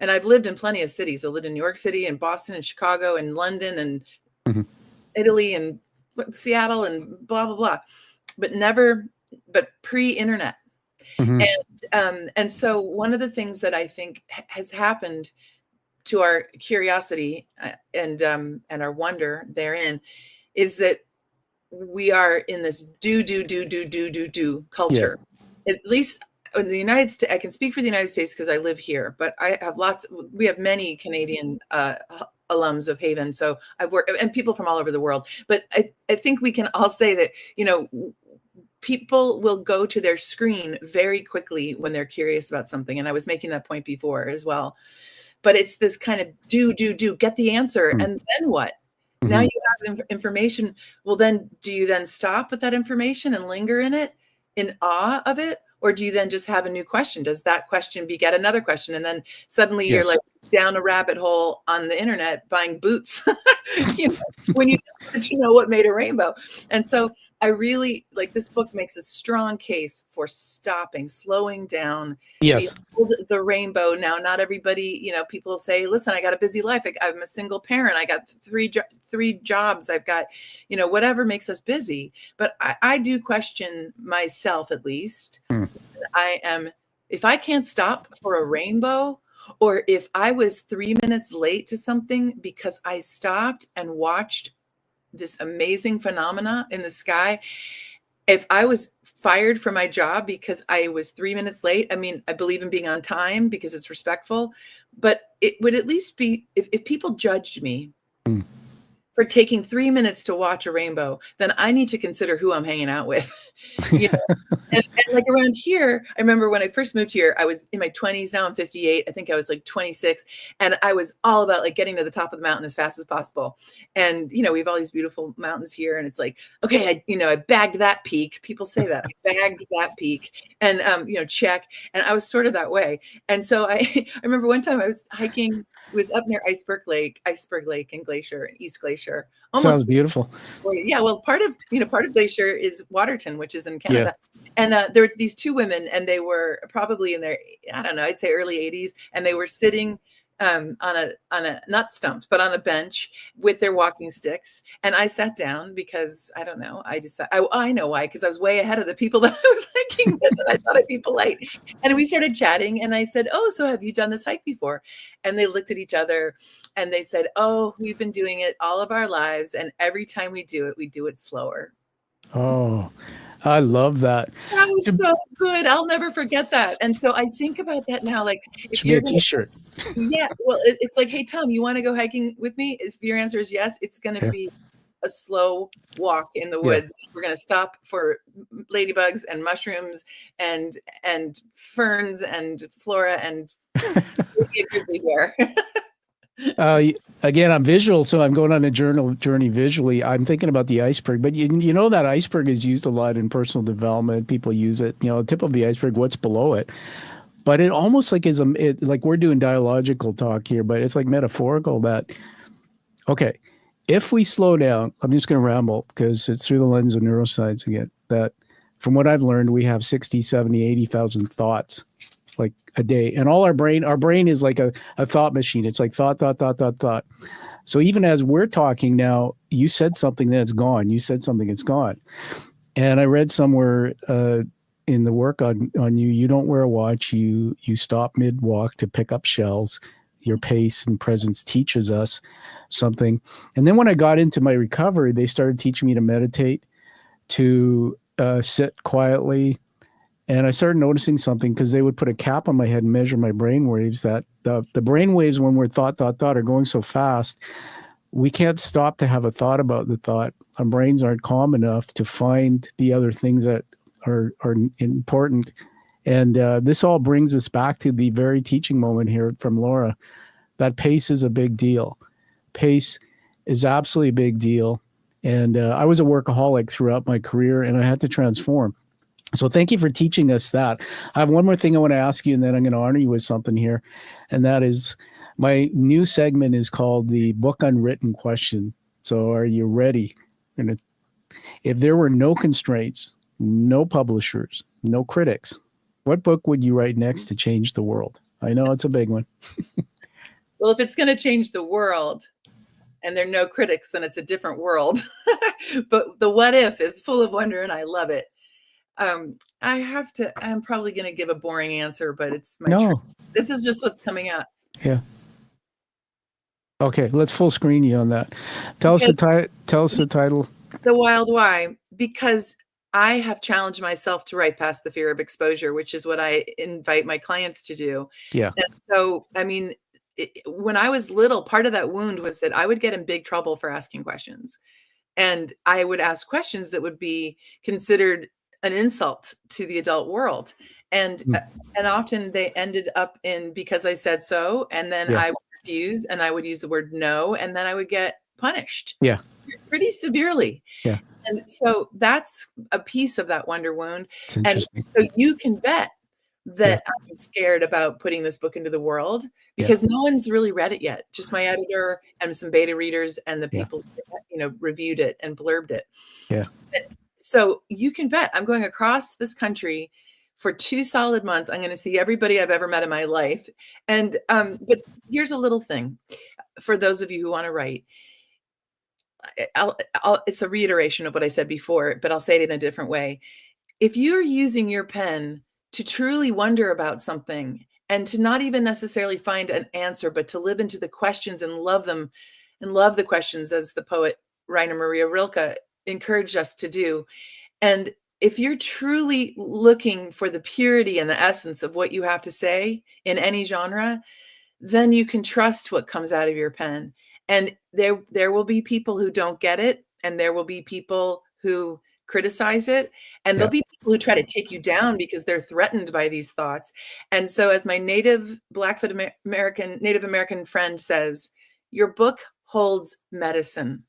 And I've lived in plenty of cities. I lived in New York City and Boston and Chicago and London and Italy and Seattle and blah, blah, blah, but pre-internet. And so one of the things that I think has happened to our curiosity and our wonder therein is that we are in this do culture. At least in the United States, I can speak for the United States because I live here, but we have many Canadian alums of Haven. So I've worked, and people from all over the world, but I think we can all say that, people will go to their screen very quickly when they're curious about something. And I was making that point before as well. But it's this kind of do, get the answer. And then what? Now you have information. Well, then do you then stop with that information and linger in it, in awe of it? Or do you then just have a new question? Does that question beget another question? And then suddenly you're like down a rabbit hole on the internet buying boots, when you just wanted to know what made a rainbow. And so I really like this book makes a strong case for stopping, slowing down. Yes. The rainbow. Now, not everybody, people say, listen, I got a busy life. I'm a single parent. I got three jobs. I've got, whatever makes us busy. But I do question myself, at least. If I can't stop for a rainbow, or if I was 3 minutes late to something because I stopped and watched this amazing phenomena in the sky, if I was fired from my job because I was 3 minutes late, I mean, I believe in being on time because it's respectful, but it would at least be, if people judged me for taking 3 minutes to watch a rainbow, then I need to consider who I'm hanging out with. And like around here, I remember when I first moved here, I was in my 20s. Now I'm 58. I think I was like 26. And I was all about like getting to the top of the mountain as fast as possible. And, we have all these beautiful mountains here. And it's like, okay, I bagged that peak. People say that. I bagged that peak and, check. And I was sort of that way. And so I remember one time I was hiking, it was up near Iceberg Lake and Glacier, East Glacier. Sounds beautiful. Yeah, well, part of Glacier is Waterton, which is in Canada. And there were these two women, and they were probably in their, I don't know, I'd say early 80s, and they were sitting on a not stumps, but on a bench with their walking sticks. And I sat down because I don't know, I know why, because I was way ahead of the people that I was hiking with, and I thought I'd be polite. And we started chatting, and I said, "Oh, so have you done this hike before?" And they looked at each other, and they said, "Oh, we've been doing it all of our lives, and every time we do it slower." Oh, I love that. That was so good. I'll never forget that. And so I think about that now. Like, if you're a T-shirt. Yeah. Well, it's like, hey, Tom, you want to go hiking with me? If your answer is yes, it's going to be a slow walk in the woods. We're going to stop for ladybugs and mushrooms and ferns and flora and maybe a grizzly bear. Again, I'm visual, so I'm going on a journey visually. I'm thinking about the iceberg, but you know that iceberg is used a lot in personal development. People use it, the tip of the iceberg, what's below it. But it almost like is like we're doing dialogical talk here, but it's like metaphorical that, okay, if we slow down, I'm just going to ramble because it's through the lens of neuroscience again, that from what I've learned, we have 60, 70, 80,000 thoughts like a day. And all our brain is like a thought machine. It's like thought. So even as we're talking now, you said something that's gone. You said something that's gone. And I read somewhere in the work on you don't wear a watch. You stop mid-walk to pick up shells. your pace and presence teaches us something. And then when I got into my recovery, they started teaching me to meditate, to sit quietly. And I started noticing something because they would put a cap on my head and measure my brain waves, that the brain waves when we're thought are going so fast, we can't stop to have a thought about the thought. Our brains aren't calm enough to find the other things that are important. And this all brings us back to the very teaching moment here from Laura, that pace is a big deal. Pace is absolutely a big deal. And I was a workaholic throughout my career, and I had to transform. So thank you for teaching us that. I have one more thing I want to ask you, and then I'm going to honor you with something here. And that is, my new segment is called the Book Unwritten Question. So are you ready? If there were no constraints, no publishers, no critics, what book would you write next to change the world? I know it's a big one. Well, if it's going to change the world and there are no critics, then it's a different world. But the what if is full of wonder, and I love it. I'm probably going to give a boring answer, but it's my truth. This is just what's coming out. Yeah. Okay, let's full screen you on that. Tell us the title. The Wild Why, because I have challenged myself to write past the fear of exposure, which is what I invite my clients to do. Yeah. And so, I mean, when I was little, part of that wound was that I would get in big trouble for asking questions. And I would ask questions that would be considered an insult to the adult world. And often they ended up in because I said so. And then I would refuse, and I would use the word no. And then I would get punished. Yeah. Pretty severely. Yeah. And so that's a piece of that wonder wound. It's interesting. And so you can bet that I'm scared about putting this book into the world because no one's really read it yet. Just my editor and some beta readers and the people that, reviewed it and blurbed it. Yeah. So you can bet I'm going across this country for 2 solid months. I'm going to see everybody I've ever met in my life. And but here's a little thing for those of you who want to write. It's a reiteration of what I said before, but I'll say it in a different way. If you're using your pen to truly wonder about something and to not even necessarily find an answer, but to live into the questions and love them and love the questions, as the poet Rainer Maria Rilke encouraged us to do. And if you're truly looking for the purity and the essence of what you have to say in any genre, then you can trust what comes out of your pen. And there will be people who don't get it, and there will be people who criticize it, and there'll be people who try to take you down because they're threatened by these thoughts. And so, as my native Native American friend says, your book holds medicine,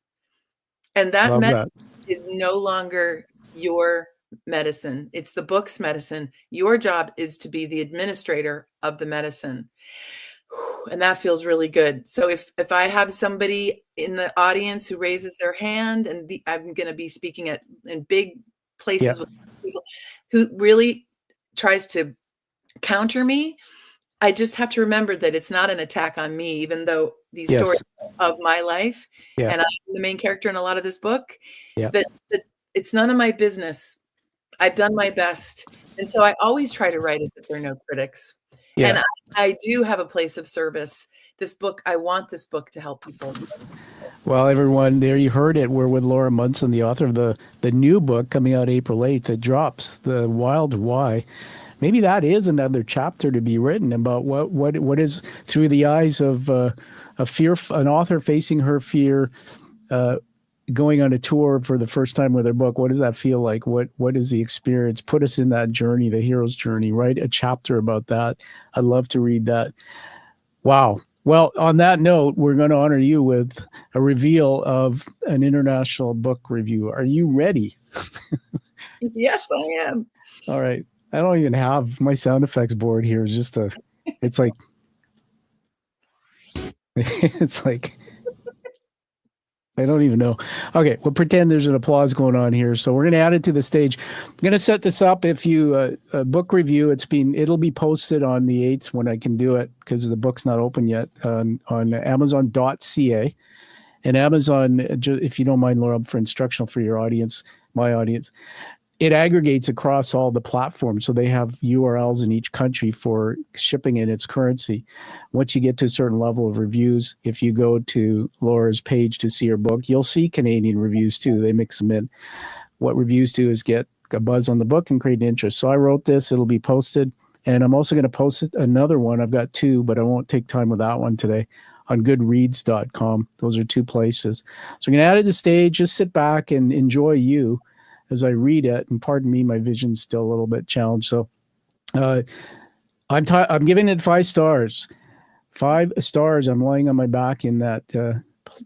and that medicine is no longer your medicine. It's the book's medicine. Your job is to be the administrator of the medicine. And that feels really good. So if I have somebody in the audience who raises their hand, and I'm going to be speaking in big places with people who really tries to counter me, I just have to remember that it's not an attack on me, even though these stories of my life, and I'm the main character in a lot of this book, that it's none of my business. I've done my best. And so I always try to write as if there are no critics. Yeah. And I do have a place of service. This book, I want this book to help people. Well, everyone, there you heard it. We're with Laura Munson, the author of the new book coming out April 8th that drops, The Wild Why. Maybe that is another chapter to be written about what is through the eyes of a fear, an author facing her fear, going on a tour for the first time with her book. What does that feel like? What is the experience? Put us in that journey, the hero's journey. Write a chapter about that. I'd love to read that. Wow. Well, on that note, we're going to honor you with a reveal of an international book review. Are you ready? Yes, I am. All right. I don't even have my sound effects board here. It's like I don't even know. Okay, we'll pretend there's an applause going on here. So we're going to add it to the stage. I'm going to set this up. If you book review, it'll be posted on the 8th when I can do it, because the book's not open yet, on Amazon.ca. And Amazon, if you don't mind, Laura, for instructional for your audience, my audience, it aggregates across all the platforms. So they have URLs in each country for shipping in its currency. Once you get to a certain level of reviews, if you go to Laura's page to see her book, you'll see Canadian reviews too. They mix them in. What reviews do is get a buzz on the book and create an interest. So I wrote this, it'll be posted. And I'm also going to post another one. I've got two, but I won't take time with that one today, on goodreads.com. Those are two places. So I'm going to add it to the stage, just sit back and enjoy you as I read it. And pardon me, my vision's still a little bit challenged. So I'm giving it 5 stars. 5 stars. I'm lying on my back in that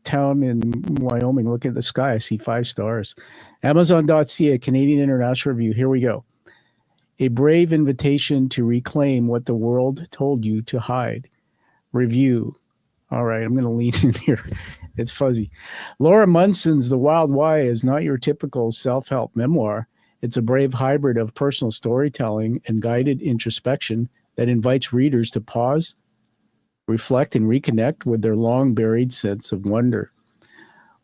town in Wyoming. Look at the sky. I see 5 stars. Amazon.ca, Canadian International Review. Here we go. A brave invitation to reclaim what the world told you to hide. Review. All right, I'm going to lean in here. It's fuzzy. Laura Munson's The Wild Why is not your typical self-help memoir. It's a brave hybrid of personal storytelling and guided introspection that invites readers to pause, reflect, and reconnect with their long-buried sense of wonder.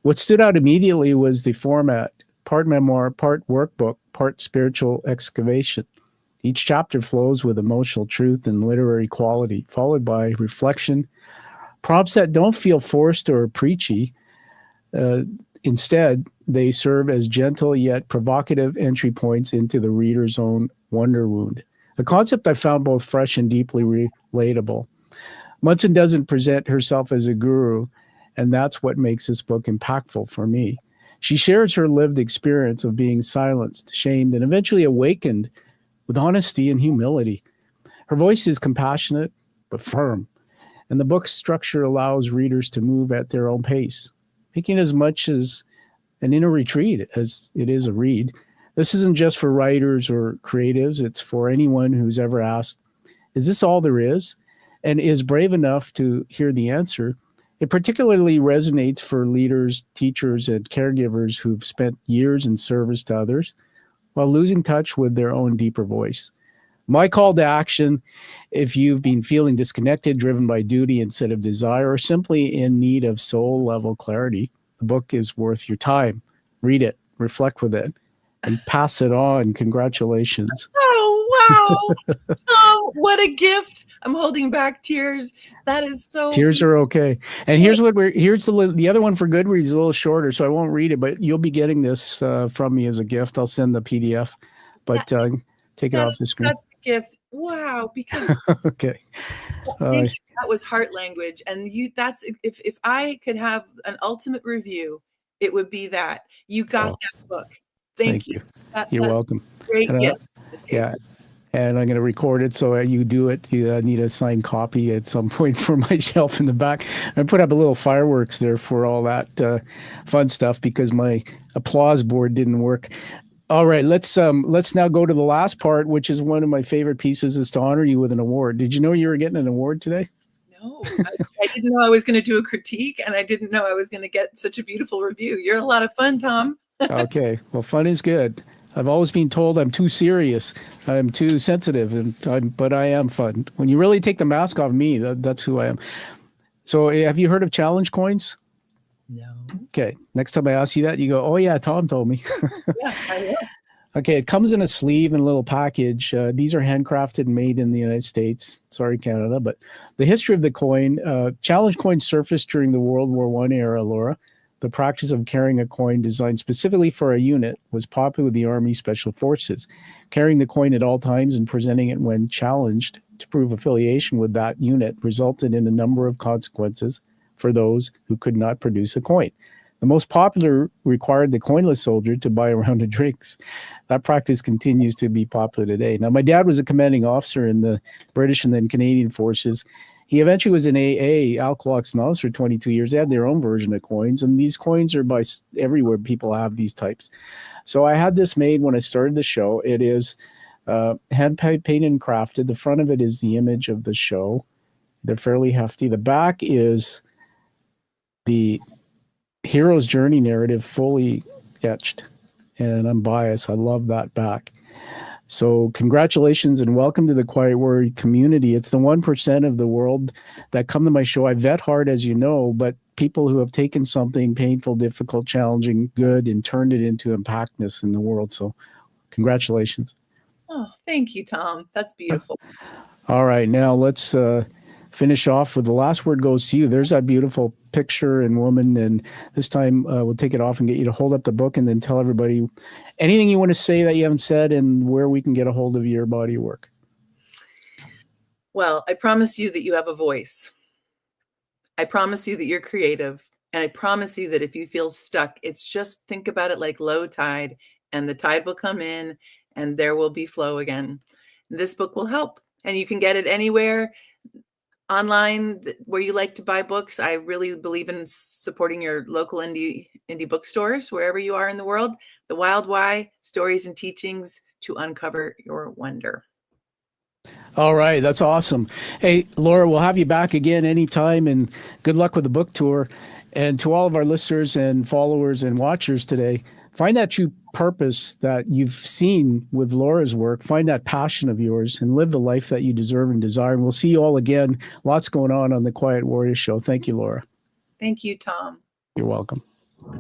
What stood out immediately was the format, part memoir, part workbook, part spiritual excavation. Each chapter flows with emotional truth and literary quality, followed by reflection, prompts that don't feel forced or preachy. Instead, they serve as gentle yet provocative entry points into the reader's own wonder wound, a concept I found both fresh and deeply relatable. Munson doesn't present herself as a guru, and that's what makes this book impactful for me. She shares her lived experience of being silenced, shamed, and eventually awakened with honesty and humility. Her voice is compassionate but firm, and the book's structure allows readers to move at their own pace, making it as much as an inner retreat as it is a read. This isn't just for writers or creatives. It's for anyone who's ever asked, is this all there is? And is brave enough to hear the answer. It particularly resonates for leaders, teachers, and caregivers who've spent years in service to others while losing touch with their own deeper voice. My call to action, if you've been feeling disconnected, driven by duty instead of desire, or simply in need of soul-level clarity, the book is worth your time. Read it, reflect with it, and pass it on. Congratulations. Oh, wow. Oh, what a gift. I'm holding back tears. That is so Tears are okay. And here's the other one for Goodreads is a little shorter, so I won't read it, but you'll be getting this from me as a gift. I'll send the PDF, but take it off the screen. Such a gift. Wow. Because okay. thank you. That was heart language. And that's if I could have an ultimate review, it would be that. You got that book. Thank you. You're welcome. Great gift. Yeah. And I'm going to record it. So you do it. You need a signed copy at some point for my shelf in the back. I put up a little fireworks there for all that fun stuff because my applause board didn't work. All right, let's now go to the last part, which is one of my favorite pieces, is to honor you with an award. Did you know you were getting an award today? No, I didn't know I was going to do a critique, and I didn't know I was going to get such a beautiful review. You're a lot of fun, Tom. Okay, well, fun is good. I've always been told I'm too serious, I'm too sensitive, but I am fun. When you really take the mask off me, that's who I am. So have you heard of challenge coins? No. Okay, next time I ask you that, you go, oh yeah, Tom told me. Yeah, I will. Okay, it comes in a sleeve and a little package. These are handcrafted and made in the United States. Sorry, Canada. But the history of the coin, challenge coins surfaced during the World War I era, Laura. The practice of carrying a coin designed specifically for a unit was popular with the Army Special Forces. Carrying the coin at all times and presenting it when challenged to prove affiliation with that unit resulted in a number of consequences for those who could not produce a coin. The most popular required the coinless soldier to buy a round of drinks. That practice continues to be popular today. Now, my dad was a commanding officer in the British and then Canadian forces. He eventually was in AA, Alcoholics Anonymous, for 22 years. They had their own version of coins, and these coins are by everywhere. People have these types. So I had this made when I started the show. It is hand painted and crafted. The front of it is the image of the show. They're fairly hefty. The back is the hero's journey narrative fully etched, and I'm biased. I love that back. So congratulations and welcome to the Quiet Warrior community. It's the 1% of the world that come to my show. I vet hard, as you know, but people who have taken something painful, difficult, challenging, good, and turned it into impactness in the world. So Congratulations. Oh, thank you, Tom. That's beautiful. All right, now let's finish off with the last word goes to you. There's that beautiful picture and woman, and this time we'll take it off and get you to hold up the book and then tell everybody anything you want to say that you haven't said and where we can get a hold of your body of work. Well, I promise you that you have a voice. I promise you that you're creative. And I promise you that if you feel stuck, it's just think about it like low tide, and the tide will come in and there will be flow again. This book will help, and you can get it anywhere online where you like to buy books. I really believe in supporting your local indie bookstores wherever you are in the world. The Wild Why: Stories and Teachings to Uncover Your Wonder. All right, that's awesome. Hey, Laura, we'll have you back again anytime, and good luck with the book tour. And to all of our listeners and followers and watchers today, find that true purpose that you've seen with Laura's work. Find that passion of yours and live the life that you deserve and desire. And we'll see you all again. Lots going on the Quiet Warrior Show. Thank you, Laura. Thank you, Tom. You're welcome.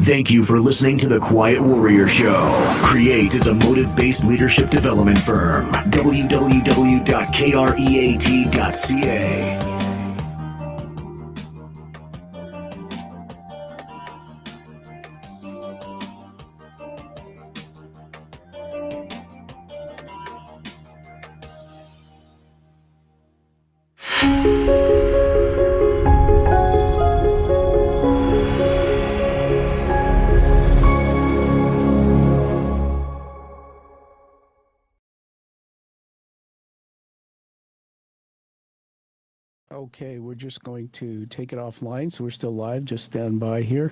Thank you for listening to the Quiet Warrior Show. Create is a motive-based leadership development firm. www.kreat.ca. Okay, we're just going to take it offline, so we're still live. Just stand by here.